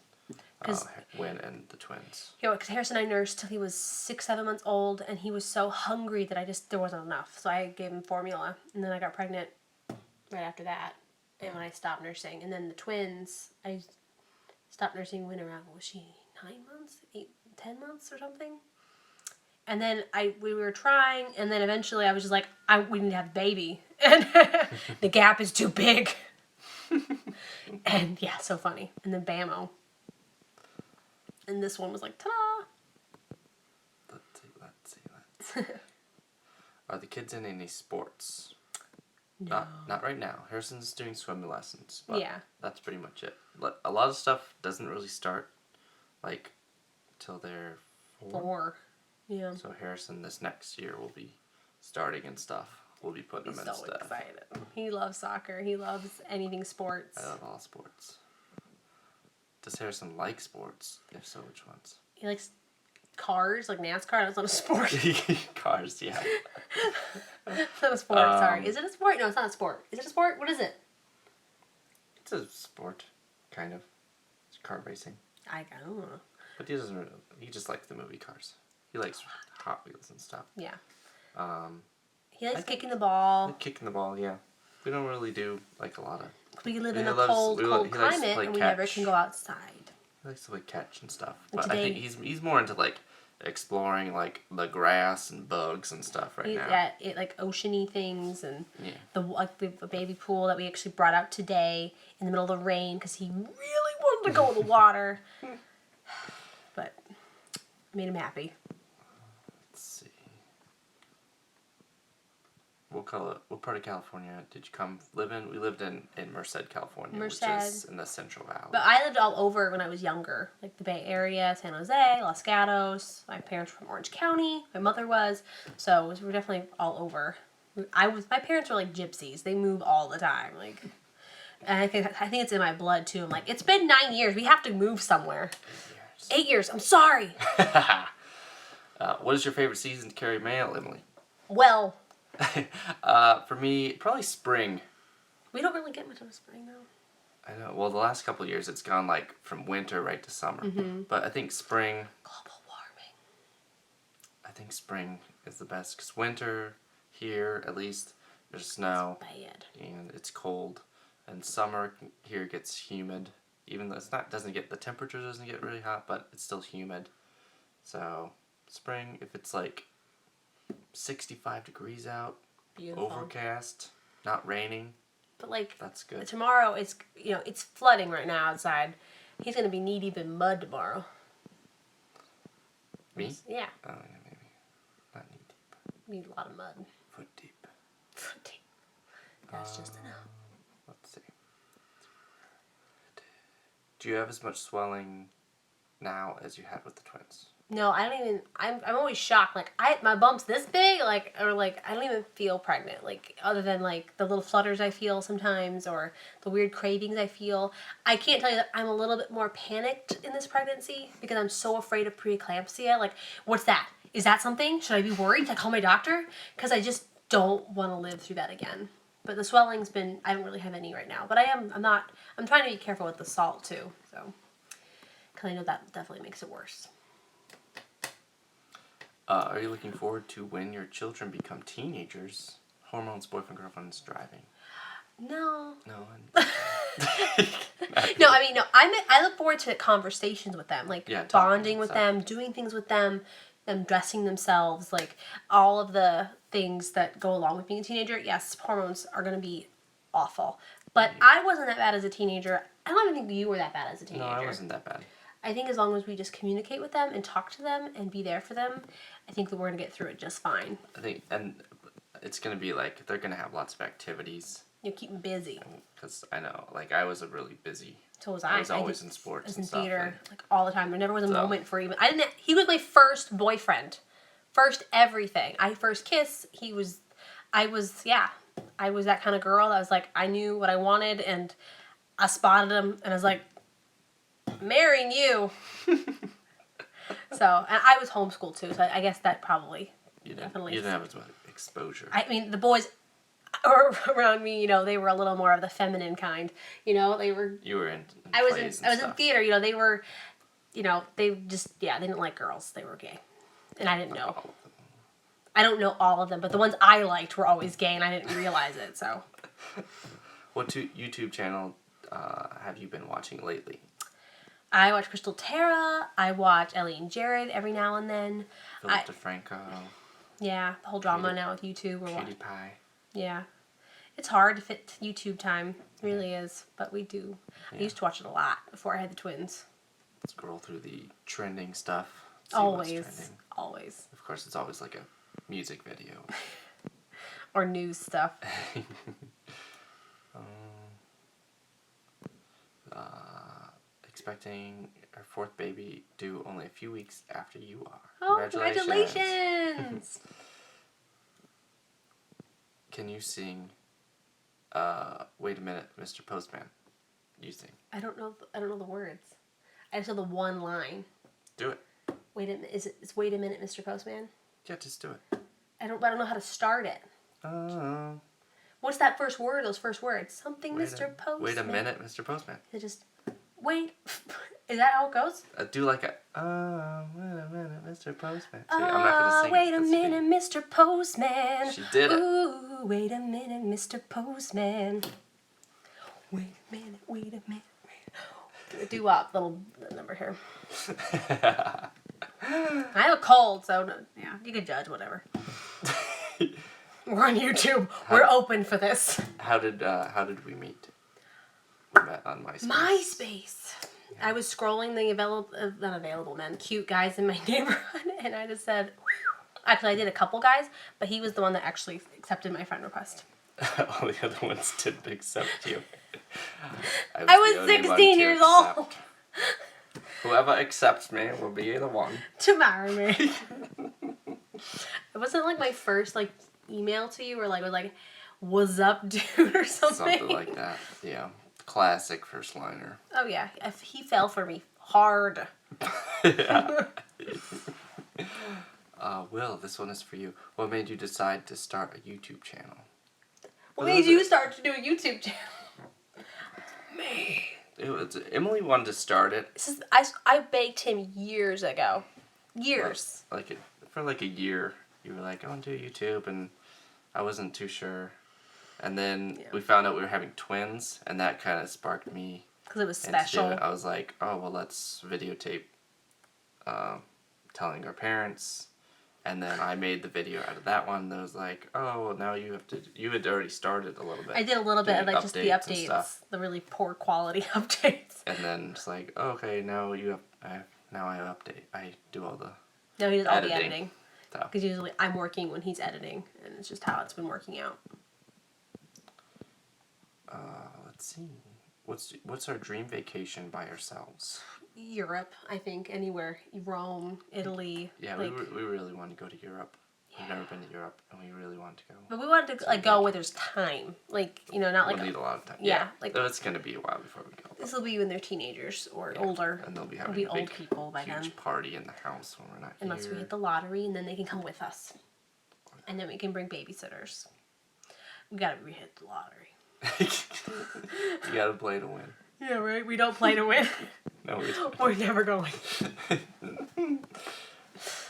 Wynn and the twins. Yeah, because Harrison I nursed till he was 6-7 months old, and he was so hungry that there wasn't enough. So I gave him formula, and then I got pregnant right after that, and when I stopped nursing. And then the twins, I stopped nursing Wynn around, was she 9 months? 10 months or something? And then we were trying, and then eventually I was just like, we need to have a baby. And the gap is too big. And yeah, so funny. And then bammo. And this one was like, ta-da! Let's see. Are the kids in any sports? No. Not right now. Harrison's doing swimming lessons. But yeah. That's pretty much it. A lot of stuff doesn't really start, till they're 4. Yeah. So Harrison this next year will be starting and stuff. we'll be putting He's him in so stuff. excited. He loves soccer. He loves anything sports. I love all sports. Does Harrison like sports? If so, which ones? He likes cars, like NASCAR. That's not a sport. Cars, yeah. It's not a sport, sorry. Is it a sport? No, it's not a sport. Is it a sport? What is it? It's a sport, kind of. It's car racing. I don't know. But he doesn't really, he just likes the movie cars. He likes Hot Wheels and stuff. Yeah. Um, He likes kicking the ball. Kicking the ball, yeah. We don't really do like a lot of. We live in He a loves- cold he likes to climate, play and we never catch. can go outside. He likes to play catch and stuff. And But I think he's more into like exploring like the grass and bugs and stuff right now. Yeah, like oceany things and Yeah. the baby pool that we actually brought out today in the middle of the rain because he really wanted to go in the water. But made him happy. Let's see. What part of California did you come live in? We lived in Merced, California, which is in the Central Valley. But I lived all over when I was younger, like the Bay Area, San Jose, Los Gatos. My parents were from Orange County. My mother was, so we were definitely all over. My parents were like gypsies. They move all the time, like. And I think it's in my blood too. I'm like, it's been 9 years. We have to move somewhere. 8 years. I'm sorry. What is your favorite season to carry mail, Emily? Well. For me, probably spring. We don't really get much of a spring though. I know. Well, the last couple of years, it's gone like from winter right to summer. Mm-hmm. But I think spring. Global warming. I think spring is the best because winter here, at least, there's snow. It's bad. And it's cold, and summer here gets humid. Even though the temperature doesn't get really hot, but it's still humid. So spring, if it's like 65 degrees out, Beautiful. overcast, not raining. But like that's good. Tomorrow it's flooding right now outside. He's gonna be knee deep in mud tomorrow. Me? Yeah. Oh yeah, maybe. Not knee deep. Need a lot of mud. Foot deep. Foot deep. That's just enough. Let's see. Do you have as much swelling now as you had with the twins? No, I don't even. I'm always shocked. Like my bump's this big. I don't even feel pregnant. Like other than like the little flutters I feel sometimes, or the weird cravings I feel. I can't tell you that I'm a little bit more panicked in this pregnancy because I'm so afraid of preeclampsia. Like, what's that? Is that something? Should I be worried? Should I call my doctor? Because I just don't want to live through that again. But the swelling's been. I don't really have any right now. But I'm trying to be careful with the salt too. So, because I know that definitely makes it worse. Are you looking forward to when your children become teenagers? Hormones, boyfriend, girlfriends, driving. No. No. No, I mean, no. I look forward to conversations with them, like bonding with them, doing things with them dressing themselves, like all of the things that go along with being a teenager. Yes, hormones are going to be awful. But I wasn't that bad as a teenager. I don't even think you were that bad as a teenager. No, I wasn't that bad. I think as long as we just communicate with them and talk to them and be there for them, I think that we're going to get through it just fine. I think, and it's going to be like, they're going to have lots of activities. You keep them busy. Because I know, like, I was a really busy. So was I. I was always in sports and in stuff. theater, like all the time. There never was a moment for even. He was my first boyfriend, first everything. First kiss. I was that kind of girl that was like, I knew what I wanted and I spotted him and I was like, marrying you. So, and I was homeschooled too, so I guess that probably definitely. You didn't have as much exposure. I mean, the boys around me, they were a little more of the feminine kind. They were. You were in. I was in theater. They were. They just they didn't like girls. They were gay, and I didn't know. I don't know all of them, but the ones I liked were always gay, and I didn't realize it. So. What YouTube channel have you been watching lately? I watch Crystal Tara. I watch Ellie and Jared every now and then. Philip DeFranco. Yeah, the whole drama now with YouTube. Cutie Pie. Yeah. It's hard to fit YouTube time. It really is. But we do. Yeah. I used to watch it a lot before I had the twins. Scroll through the trending stuff. Always. Always. Of course, it's always like a music video. Or news stuff. Expecting our fourth baby due only a few weeks after you are. Oh, congratulations! Can you sing, Wait a Minute, Mr. Postman? You sing. I don't know the words. I just know the one line. Do it. Wait a minute. It's Wait a Minute, Mr. Postman? Yeah, just do it. I don't know how to start it. Oh. What's that first word? Those first words. Something, Mr. Postman. Wait a minute, Mr. Postman. It just wait. Is that how it goes? Do like a wait a minute, Mr. Postman. See, I'm not gonna sing. Wait a minute, Mr. Postman. She did it. Ooh, wait a minute, Mr. Postman. Wait a minute, wait a minute. Do up little number here. I have a cold, so yeah, you can judge whatever. We're on YouTube. We're open for this. How did we meet? We met on MySpace. MySpace. I was scrolling the not available men, cute guys in my neighborhood, and I just said, whew. Actually, I did a couple guys, but he was the one that actually accepted my friend request. All the other ones didn't accept you. I was 16 years old. Whoever accepts me will be the one to marry me. It wasn't like my first like email to you, or like was like, "What's up, dude?" or something. Something like that. Yeah, classic first liner. Oh yeah, if he fell for me hard. Yeah. Will, this one is for you. What made you decide to start a YouTube channel? What made you start to do a YouTube channel? Me. Emily wanted to start it. I begged him years ago. Years. For like a year. You were like, I want to do YouTube, and I wasn't too sure. And then we found out we were having twins, and that kind of sparked me. Because it was special. I was like, oh, well, let's videotape telling our parents. And then I made the video out of that one that was like, oh, well, now you had already started a little bit. I did a little bit of like just the updates, the really poor quality updates. And then it's like, oh, okay, now I do all the No, he does all the editing. editing. Because usually I'm working when he's editing, and it's just how it's been working out. Let's see. What's our dream vacation by ourselves? Europe, I think. Anywhere. Rome, Italy. Yeah, we really want to go to Europe. We've never been to Europe, and we really want to go. But we wanted to go where there's time. Like, not like... We'll need a lot of time. Yeah. It's going to be a while before we go. This will be when they're teenagers or older. And they'll be having old people by then. Huge party in the house when we're not Unless here. we hit the lottery, and then they can come with us. And then we can bring babysitters. We gotta hit the lottery. You gotta play to win. Yeah, right? We don't play to win. No, we don't. We're never going.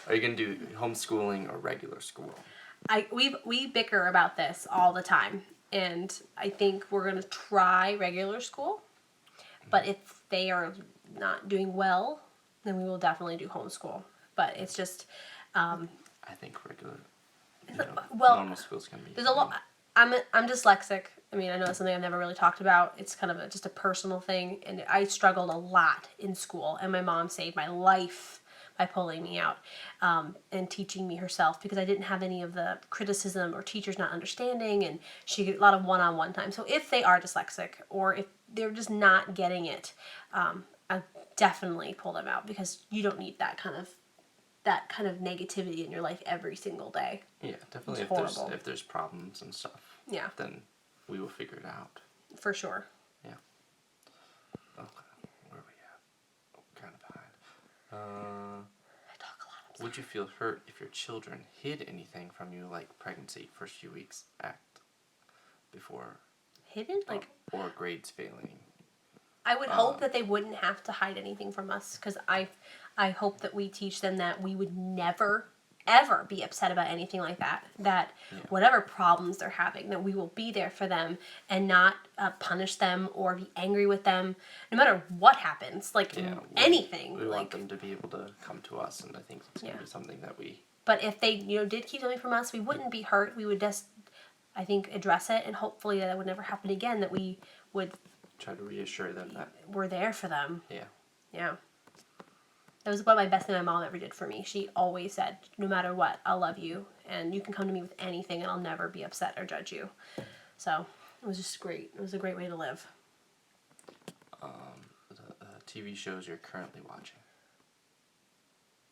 Are you gonna do homeschooling or regular school? We bicker about this all the time, and I think we're gonna try regular school. But if they are not doing well, then we will definitely do homeschool. But it's just, I think regular. Normal school's gonna be. There's a lot. I'm dyslexic. I mean, I know it's something I've never really talked about. It's kind of just a personal thing, and I struggled a lot in school, and my mom saved my life by pulling me out and teaching me herself, because I didn't have any of the criticism or teachers not understanding, and she got a lot of one-on-one time. So if they are dyslexic, or if they're just not getting it, I definitely pull them out, because you don't need that kind of negativity in your life every single day. Yeah, definitely. If there's problems and stuff, yeah, then we will figure it out. For sure. Yeah. Okay, where are we at? Oh, kind of behind. I talk a lot. Would you feel hurt if your children hid anything from you, like pregnancy, first few weeks, act before? Hidden? Or grades failing. I would hope that they wouldn't have to hide anything from us, because I hope that we teach them that we would never, ever be upset about anything like that. That whatever problems they're having, that we will be there for them and not punish them or be angry with them, no matter what happens. Anything. We want them to be able to come to us, and I think it's going to be something that we... But if they did keep something from us, we wouldn't be hurt. We would just, I think, address it, and hopefully that would never happen again, that we would... Try to reassure them that... We're there for them. Yeah. Yeah. That was what my best thing my mom ever did for me. She always said, no matter what, I'll love you, and you can come to me with anything, and I'll never be upset or judge you. So, it was just great. It was a great way to live. The TV shows you're currently watching.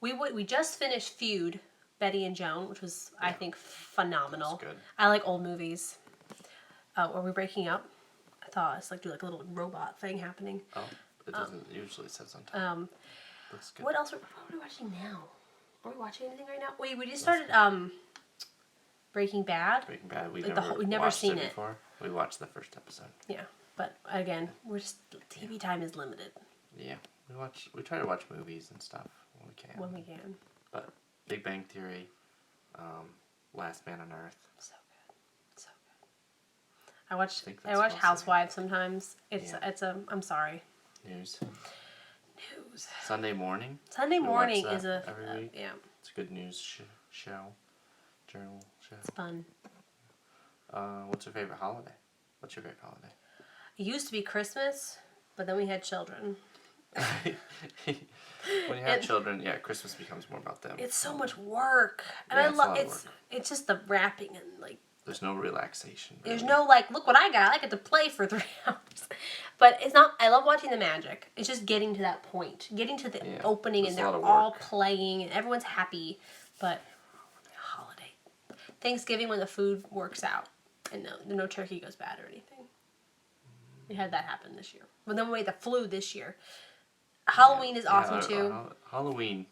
We just finished Feud Betty and Joan, which was, I think, phenomenal. That's good. I like old movies. Are we breaking up? I thought it's like do like a little robot thing happening. Oh, it doesn't usually say sometimes. Looks good. What else? What are we watching now? Are we watching anything right now? Wait, we just started Breaking Bad. Breaking Bad. We've We've never watched seen it it before. We watched the first episode. Yeah, but again, we're just TV time is limited. Yeah, we try to watch movies and stuff when we can. When we can. But Big Bang Theory, Last Man on Earth. So good, so good. I watch mostly Housewives sometimes. Yeah. I'm sorry. News. News. Sunday morning. Sunday We morning watch is that every week. yeah. It's a good news show, journal show. It's fun. What's your favorite holiday? What's your favorite holiday? It used to be Christmas, but then we had children. When you have children, yeah, Christmas becomes more about them. It's so much work, and Yeah, I it's a love lot of it's. work. It's just the wrapping and like. There's no relaxation. There's really. no like, look what I got. I get to play for 3 hours. But it's not. I love watching the magic. It's just getting to that point, getting to the opening, and It's a they're lot of all work. playing, and everyone's happy. But holiday, Thanksgiving when the food works out, and no turkey goes bad or anything. We had that happen this year. But then we had the flu this year. Halloween is awesome too. Halloween,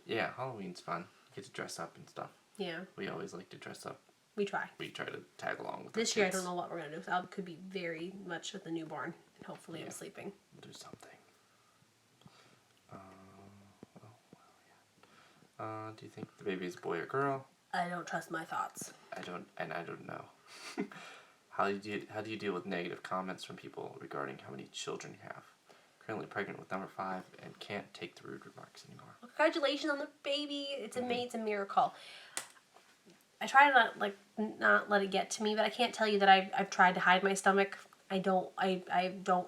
yeah, Halloween's fun. You get to dress up and stuff. Yeah, We always like to dress up. we try. We try to tag along with This the year I kids. don't know what we're gonna do. So I could be very much with the newborn, and hopefully I'm Yeah. sleeping. We'll do something. Do you think the baby is a boy or girl? I don't trust my thoughts. I don't know. How do you deal with negative comments from people regarding how many children you have? Currently pregnant with number 5 and can't take the rude remarks anymore. Well, congratulations on the baby. It's it's a miracle. I try to not let it get to me, but I can't tell you that I've tried to hide my stomach. I don't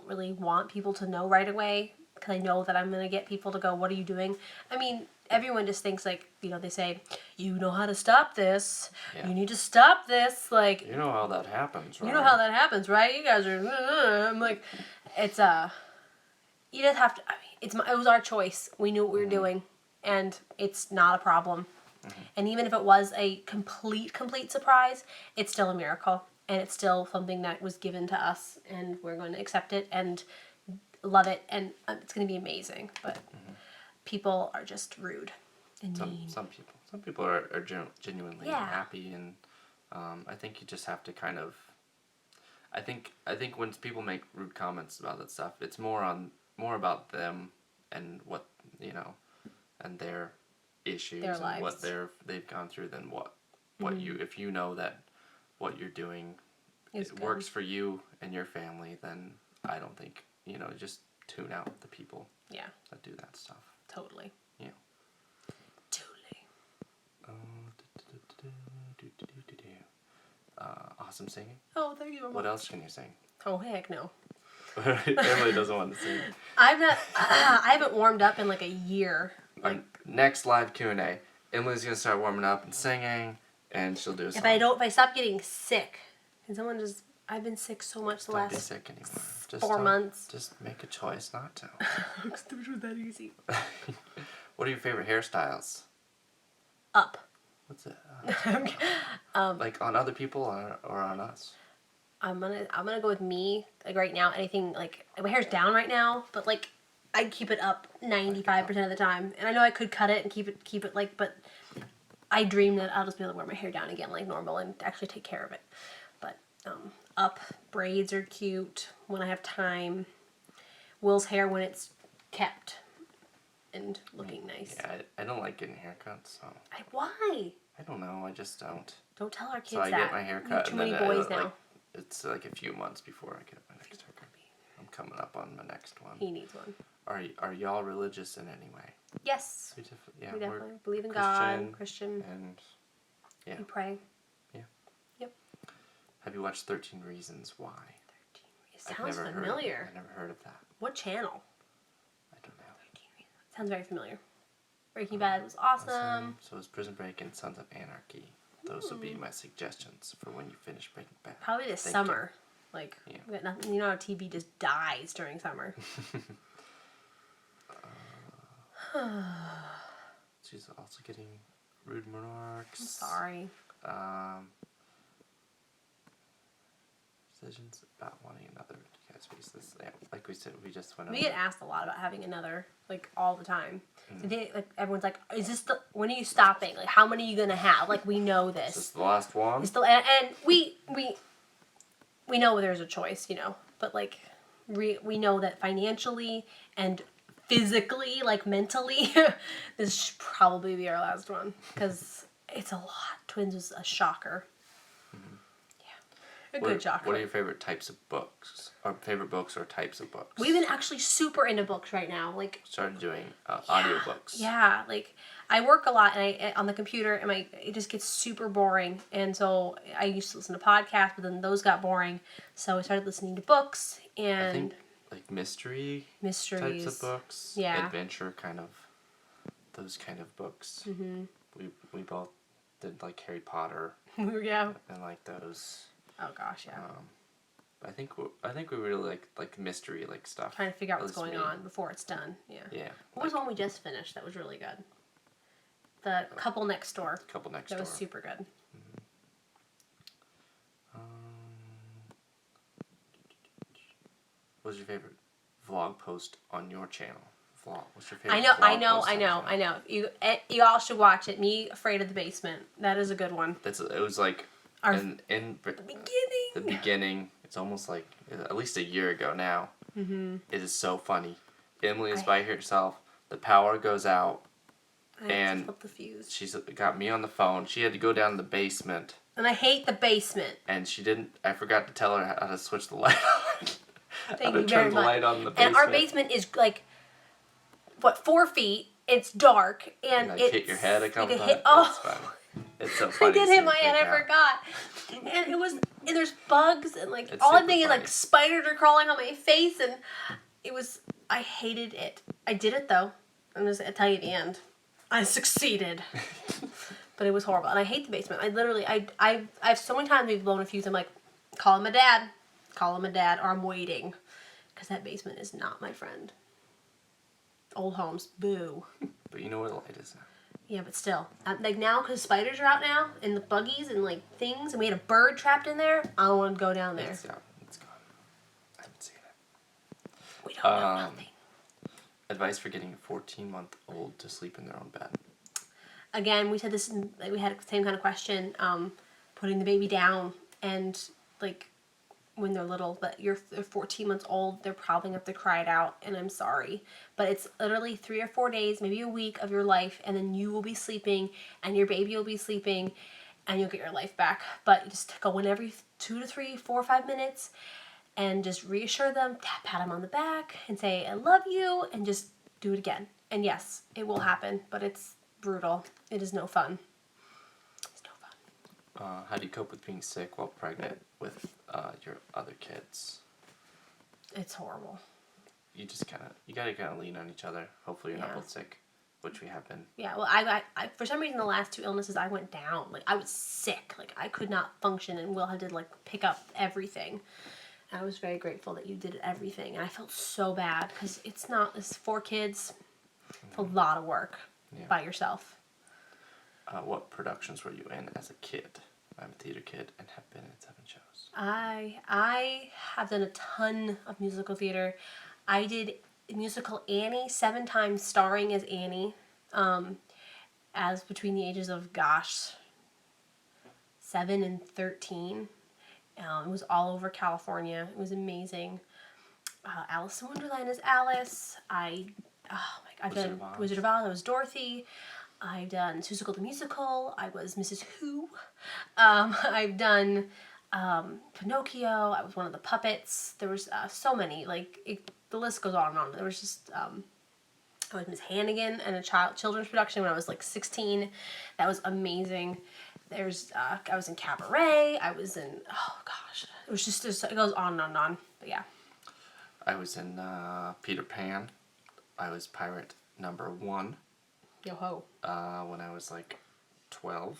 really want people to know right away because I know that I'm gonna get people to go, "What are you doing?" I mean, everyone just thinks they say, "You know how to stop this. Yeah. You need to stop this." Like, You know how that happens, right? you know how that happens, right? You guys are. I'm like, it's you just have to. I mean, it was our choice. We knew what we were doing, and it's not a problem. And even if it was a complete surprise, it's still a miracle, and it's still something that was given to us, and we're going to accept it and love it, and it's going to be amazing. But people are just rude and mean. Some people are genuinely Yeah. happy, and I think you just have to kind of. I think when people make rude comments about that stuff, it's more about them and what and their issues Their and lives. what they've gone through than what you, if you know that what you're doing It's works for you and your family, then I don't think just tune out the people Yeah, that do that stuff. totally. Yeah. Totally. Awesome singing. Oh, thank you very much. What else can you sing? Oh, heck no. Emily doesn't want to sing. I haven't warmed up in like a year. Our next live Q&A, Emily's gonna start warming up and singing, and she'll do a song. If I stop getting sick, can someone I've been sick so much the Don't be last sick anymore. Just 4 months. Just make a choice not to. It was that easy. What are your favorite hairstyles? Up. What's it? Like on other people or on us? I'm gonna go with me. Like right now, anything like my hair's down right now, but like I keep it up 95% of the time. And I know I could cut it and keep it like, but I dream that I'll just be able to wear my hair down again like normal and actually take care of it. But up, braids are cute when I have time. Will's hair when it's kept and looking nice. Yeah, I don't like getting haircuts, so Why? I don't know. I just don't. Don't tell our kids So I that. get my You hair have cut, too and many then boys now. it's like a few months before I get my next haircut. I'm coming up on my next one. He needs one. Are y'all religious in any way? Yes. We We definitely we're believe in Christian, God, Christian. and yeah. We pray. Have you watched 13 Reasons Why? It sounds familiar. I've never heard of that. What channel? I don't know. Sounds very familiar. Breaking Bad was awesome. So is Prison Break and Sons of Anarchy. Those would be my suggestions for when you finish Breaking Bad. Probably this Thank summer. Like, Yeah. we got nothing, how TV just dies during summer. She's also getting Rude remarks. I'm sorry. Decisions about wanting another cat space. This, yeah, like we said, we just went We over. get asked a lot about having another, like, all the time. Like, everyone's like, "Is this when are you stopping? Like, how many are you gonna have?" Like, we know Is this. this the last one? It's and we know there's a choice, but like, we know that financially and physically, like mentally, this should probably be our last one because it's a lot. Twins was a shocker. A good shocker. What are your favorite types of books? Or favorite books or types of books? We've been actually super into books right now. Like, started doing audiobooks. yeah, like I work a lot and I on the computer and it just gets super boring. And so I used to listen to podcasts, but then those got boring. So I started listening to books and I think like mysteries types of books. Yeah. Adventure kind of those kind of books. Mm-hmm. We both did like Harry Potter yeah. and like those. Oh gosh, yeah. I think we really like mystery like stuff. Trying to figure out what's At least going me. on before it's done. Yeah. Yeah. What was one we just finished that was really good? The Couple Next Door. Couple Next That Door. was super good. What was your favorite vlog post on your channel? What's your favorite? I know. You all should watch it. Me Afraid of the Basement. That is a good one. It was like in the beginning. It's almost like at least a year ago now. Mm-hmm. It is so funny. Emily is by herself. The power goes out, and flip the fuse. She's got me on the phone. She had to go down to the basement. And I hate the basement. And she didn't. I forgot to tell her how to switch the light on. Thank you very turn the much. light on in the basement. And our basement is like, 4 feet. It's dark, and like it's hit your head a couple times. Oh, It's fun. It's so funny. I did hit my head. I forgot. And it was. And there's bugs and like It's all I'm super thinking is funny. like spiders are crawling on my face, and it was. I hated it. I did it though. I'm just gonna tell you the end. I succeeded. But it was horrible, and I hate the basement. I've so many times we've blown a fuse. I'm like, call him a dad, or I'm waiting, because that basement is not my friend. Old homes, boo. But you know where the light is now. Yeah, but still, like now, because spiders are out now, and the buggies and like things, and we had a bird trapped in there. I don't want to go down there. It's out. It's gone. I haven't seen it. We don't know nothing. Advice for getting a 14-month-old to sleep in their own bed. Again, we said this. We had the same kind of question. Putting the baby down, and like when they're little, but they're 14 months old, they're probably gonna have to cry it out, and I'm sorry, but it's literally 3 or 4 days, maybe a week of your life, and then you will be sleeping, and your baby will be sleeping, and you'll get your life back. But just go in every 2 to 3, 4 or 5 minutes, and just reassure them, pat them on the back, and say, I love you, and just do it again. And yes, it will happen, but it's brutal. It is no fun. It's no fun. How do you cope with being sick while pregnant with your other kids? It's horrible. You gotta kind of lean on each other. Hopefully you're not Yeah. both sick, which we have been. Yeah, well, I for some reason the last 2 illnesses I went down. Like I was sick. Like I could not function, and Will had to like pick up everything. And I was very grateful that you did everything, and I felt so bad because it's 4 kids. It's a lot of work by yourself. What productions were you in as a kid? I'm a theater kid and have been in 7 shows. I have done a ton of musical theater. I did musical Annie 7 times, starring as Annie, as between the ages of 7 and 13. It was all over California. It was amazing. Alice in Wonderland as Alice. I've done Wizard of Oz. I was Dorothy. I've done Seussical the Musical. I was Mrs. Who. I've done Pinocchio. I was one of the puppets. There was so many. The list goes on and on. There was just I was Miss Hannigan in a children's production when I was like 16. That was amazing. There's I was in Cabaret. I was in it was just it goes on and on and on. But yeah. I was in Peter Pan. I was pirate number 1. Yo ho. When I was like 12,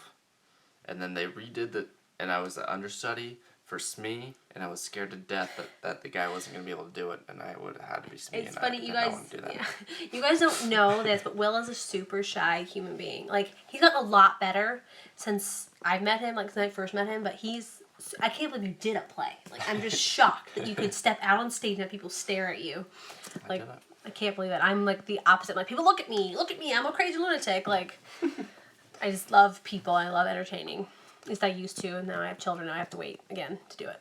and then they redid and I was the understudy for Smee, and I was scared to death that the guy wasn't gonna be able to do it, and I would have had to be Smee. It's and funny, I you did guys. not want to do that. Yeah, you guys don't know this, but Will is a super shy human being. Like, he's gotten a lot better since I've met him. Like, since I first met him, but I can't believe you did a play. Like, I'm just shocked that you could step out on stage and have people stare at you. Like, I can't believe it. I'm like the opposite. Like, people look at me, I'm a crazy lunatic. Like, I just love people. I love entertaining. At least I used to, and now I have children. And I have to wait again to do it.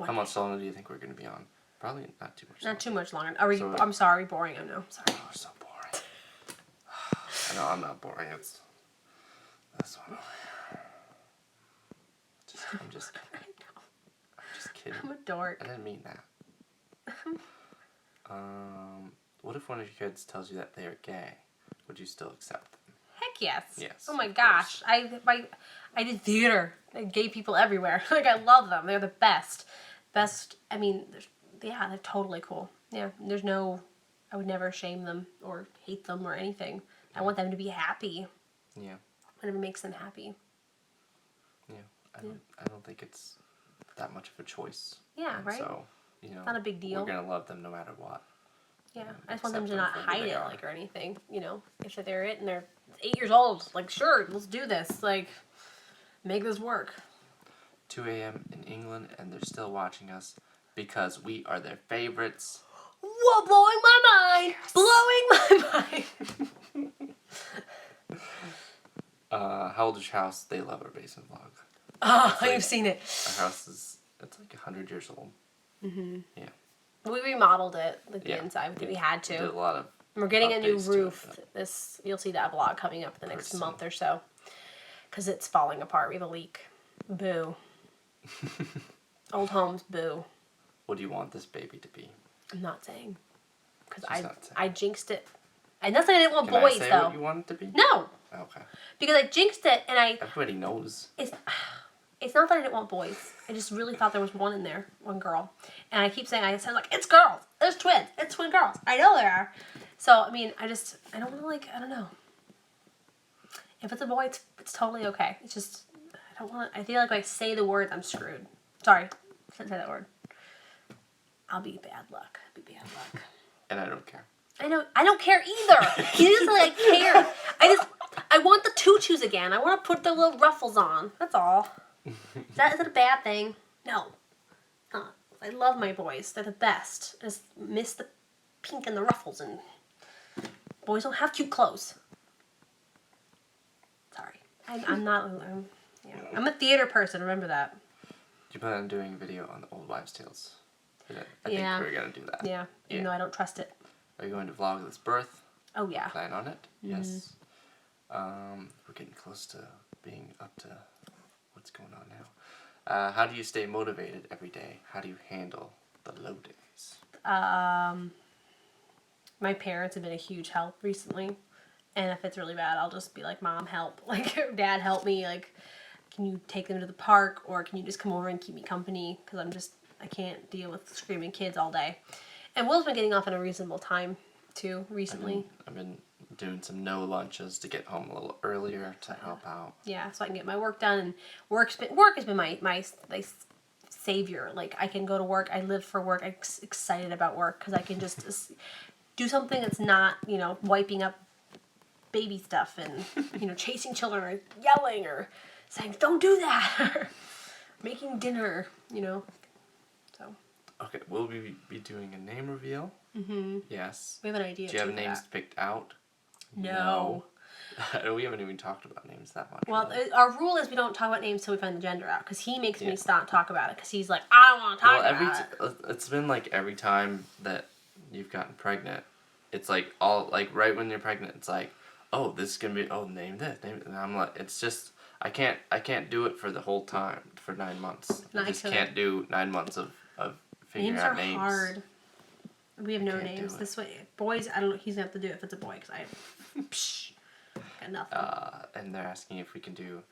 How much longer do you think we're going to be on? Probably not too much. Not too much longer. Are we? I'm sorry, boring. I know. Sorry. Oh, we're so boring. I know I'm not boring. It's this one over here. I'm just kidding. I'm a dork. I didn't mean that. What if one of your kids tells you that they are gay? Would you still accept them? Heck yes. Yes. Oh my gosh. I did theater. Gay people everywhere. Like, I love them. They're the best. Best. I mean, they're totally cool. Yeah. I would never shame them or hate them or anything. I want them to be happy. Yeah. Whatever makes them happy. Yeah. I don't think it's that much of a choice. Yeah. And right. So, not a big deal. We're gonna love them no matter what. Yeah, I just want them to not hide it, like, or anything, if they're it and they're 8 years old, like, sure, let's do this, like, make this work. 2 a.m. in England, and they're still watching us because we are their favorites. Whoa, blowing my mind! Yes. Blowing my mind! How old is your house? They love our basement vlog. Oh, you've seen it. Our house it's like 100 years old. Mm-hmm. Yeah. We remodeled it, like the inside. We had to. We did a lot of. We're getting a new roof. You'll see that vlog coming up the next month or so, because it's falling apart. We have a leak. Boo. Old homes, boo. What do you want this baby to be? I'm not saying, because I I jinxed it. And that's why I didn't want Can boys, I say though. What you want it to be? No. Okay. Because I jinxed it, and Everybody knows. It's not that I didn't want boys. I just really thought there was one in there, one girl. And I keep saying, I said, like, it's girls. There's twins. It's twin girls. I know there are. So, I mean, I don't want to, I don't know. If it's a boy, it's totally okay. It's just, I feel like if I say the words, I'm screwed. Sorry. I shouldn't say that word. I'll be bad luck. And I don't care. I know. I don't care either. He doesn't like care. I want the tutus again. I want to put the little ruffles on. That's all. Is that a bad thing? No. I love my boys. They're the best. I just miss the pink and the ruffles, and boys don't have cute clothes. Sorry. I'm not. I'm a theater person. Remember that. You plan on doing a video on the old wives' tales? I think we're going to do that. Yeah. Even though I don't trust it. Are you going to vlog this birth? Oh, yeah. Plan on it? Mm-hmm. Yes. We're getting close to being up to what's going on now. How do you stay motivated every day? How do you handle the low days? My parents have been a huge help recently. And if it's really bad, I'll just be like, Mom, help. Like, Dad, help me. Like, can you take them to the park? Or can you just come over and keep me company? Because I can't deal with screaming kids all day. And Will's been getting off in a reasonable time, too, recently. I've been doing some no lunches to get home a little earlier to help out. Yeah, so I can get my work done. And work has been my savior. Like, I can go to work. I live for work. I'm excited about work because I can just do something that's not, wiping up baby stuff and, chasing children or yelling or saying, don't do that, or making dinner, so. Okay, will we be doing a name reveal? Mm-hmm. Yes. We have an idea. Do you have names picked out? No. We haven't even talked about names that much. Well, our rule is we don't talk about names until we find the gender out, because he makes me stop talk about it, because he's like, I don't want to talk about it. It's been like every time that you've gotten pregnant, it's like right when you're pregnant, it's like, oh, this is gonna be, name this, name it. And I'm like, it's just, I can't do it for the whole time, for 9 months. I just can't do 9 months of figuring out names. Names are hard. We have no names. This way, boys, I don't know, he's gonna have to do it if it's a boy, because got nothing. And they're asking if we can do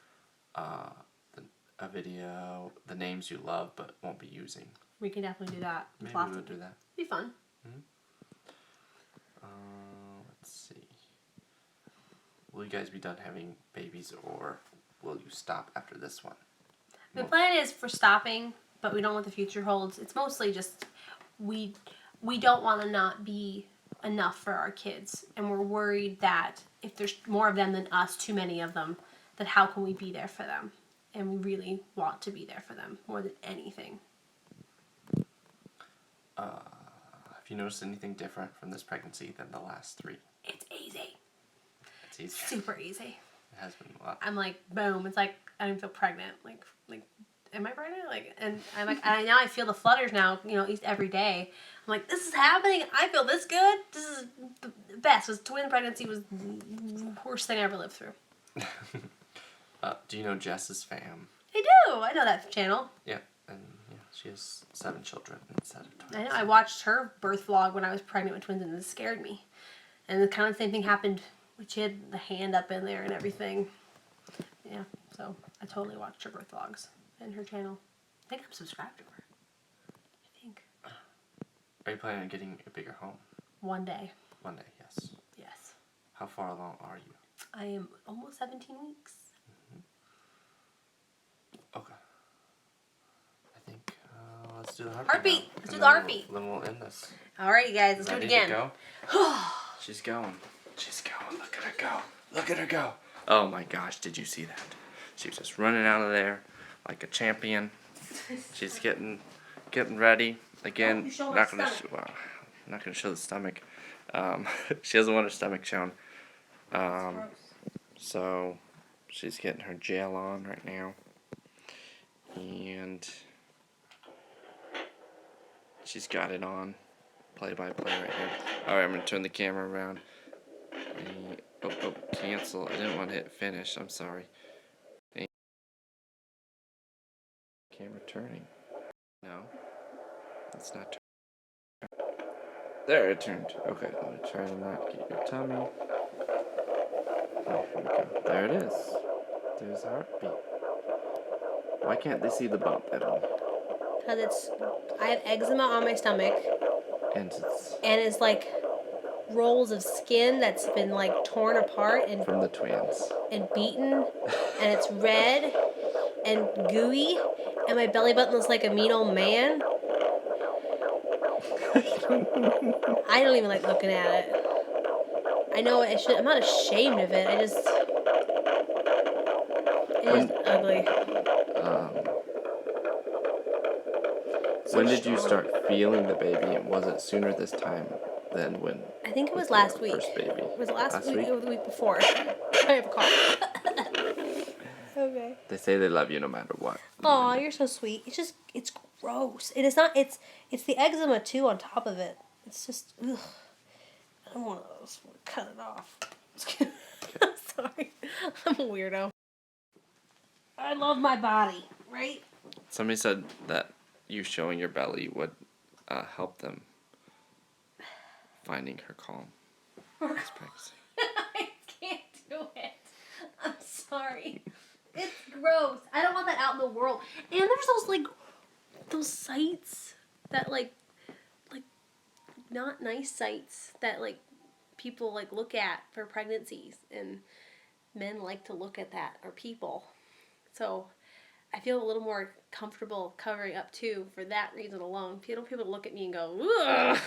a video, the names you love but won't be using. We can definitely do that. Maybe we'll do that. Be fun. Mm-hmm. Let's see. Will you guys be done having babies, or will you stop after this one? The plan is for stopping, but we don't know what the future holds. It's mostly just we don't want to not be enough for our kids, and we're worried that if there's more of them than us, too many of them, that how can we be there for them? And we really want to be there for them more than anything. Have you noticed anything different from this pregnancy than the last 3? It's easy. It's easy. Super easy. It has been a lot. I'm like, boom. It's like I don't feel pregnant. Like, am I pregnant? Like, and I'm like, now I feel the flutters now. You know, at least every day. I'm like, this is happening. I feel this good. This is the best. Because twin pregnancy was the worst thing I ever lived through. Do you know Jess's fam? I do. I know that channel. Yeah, and she has 7 children instead of twins. I know. I watched her birth vlog when I was pregnant with twins, and it scared me. And the kind of same thing happened. She had the hand up in there and everything. Yeah, so I totally watched her birth vlogs and her channel. I think I'm subscribed to her. I think. Are you planning on getting a bigger home? One day. One day, yes. Yes. How far along are you? I am almost 17 weeks. Okay. I think let's do the heartbeat. Heartbeat. Now. Let's do the heartbeat. Then we'll end this. All right, you guys. Let's do it again. Go? She's going. She's going. Look at her go. Look at her go. Oh my gosh, did you see that? She was just running out of there like a champion. She's getting ready. Again, not gonna show the stomach. She doesn't want her stomach shown. So she's getting her gel on right now. And she's got it on. Play by play right here. Alright, I'm gonna turn the camera around. Oh, cancel. I didn't want to hit finish. I'm sorry. Camera turning. No. It's not turning. There, it turned. Okay, I'm going to try to not get your tummy. Oh, here we go. There it is. There's a heartbeat. Why can't they see the bump at all? Because I have eczema on my stomach. And it's like rolls of skin that's been like torn apart and from the twins and beaten, and it's red and gooey, and my belly button looks like a mean old man. I don't even like looking at it. I know I should. I'm not ashamed of it. It is ugly. When did you start feeling the baby, and was it sooner this time than when? I think it was last week. First baby. It was last week or the week before. I have a cough. Okay. They say they love you no matter what. Aw, you're so sweet. It's gross. It is not. It's the eczema too on top of it. It's just ugh. I'm one of those. Cut it off. I'm sorry. I'm a weirdo. I love my body, right? Somebody said that you showing your belly would help them finding her calm. This pregnancy. I can't do it. I'm sorry. It's gross. I don't want that out in the world. And there's those sites that like not nice sites that like people like look at for pregnancies, and men like to look at that, or people. So I feel a little more comfortable covering up too for that reason alone. People look at me and go, ugh.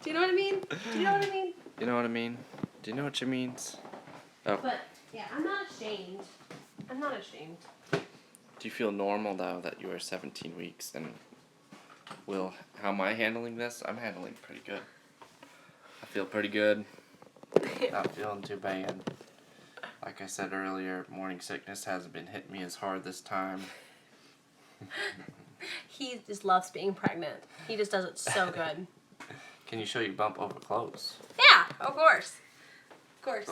Do you know what I mean? Do you know what I mean? You know what I mean? Do you know what she means? Oh. But yeah, I'm not ashamed. I'm not ashamed. Do you feel normal now that you are 17 weeks? And how am I handling this? I'm handling pretty good. I feel pretty good. Not feeling too bad. Like I said earlier, morning sickness hasn't been hitting me as hard this time. He just loves being pregnant. He just does it so good. Can you show your bump over close? Yeah, of course. Of course.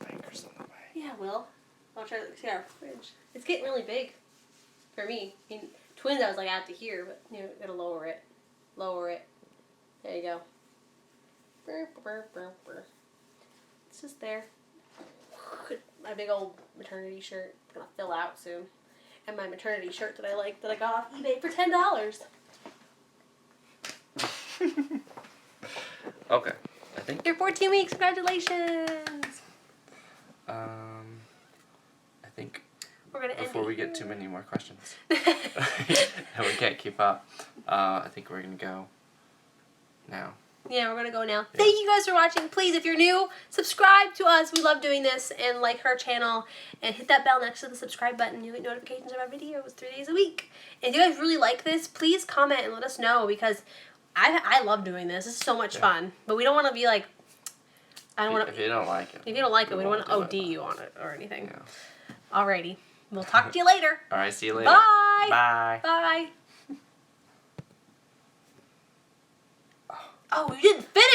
Fingers on the way. Yeah, Will. I'll try to see our fridge. It's getting really big for me. I mean, twins I was like out to here, but you know, gotta lower it. Lower it. There you go. Burr, burr, burr, burr. It's just there. My big old maternity shirt is gonna fill out soon. And my maternity shirt that I got off eBay for $10. Okay. I think You're 14 weeks, congratulations! I think We're gonna end before it we get here. too many more questions. And we can't keep up. I think we're going to go now. Yeah, we're gonna go now. Yeah. Thank you guys for watching. Please, if you're new, subscribe to us. We love doing this, and like her channel, and hit that bell next to the subscribe button. You'll get notifications of our videos 3 days a week. And if you guys really like this, please comment and let us know, because I love doing this. This is so much fun. But we don't want to be like, I don't want to. If you don't like it. If you don't like it, we don't want to won't OD do it. you on it or anything. Yeah. Alrighty, we'll talk to you later. All right, see you later. Bye. Bye. Bye. Oh, you didn't finish.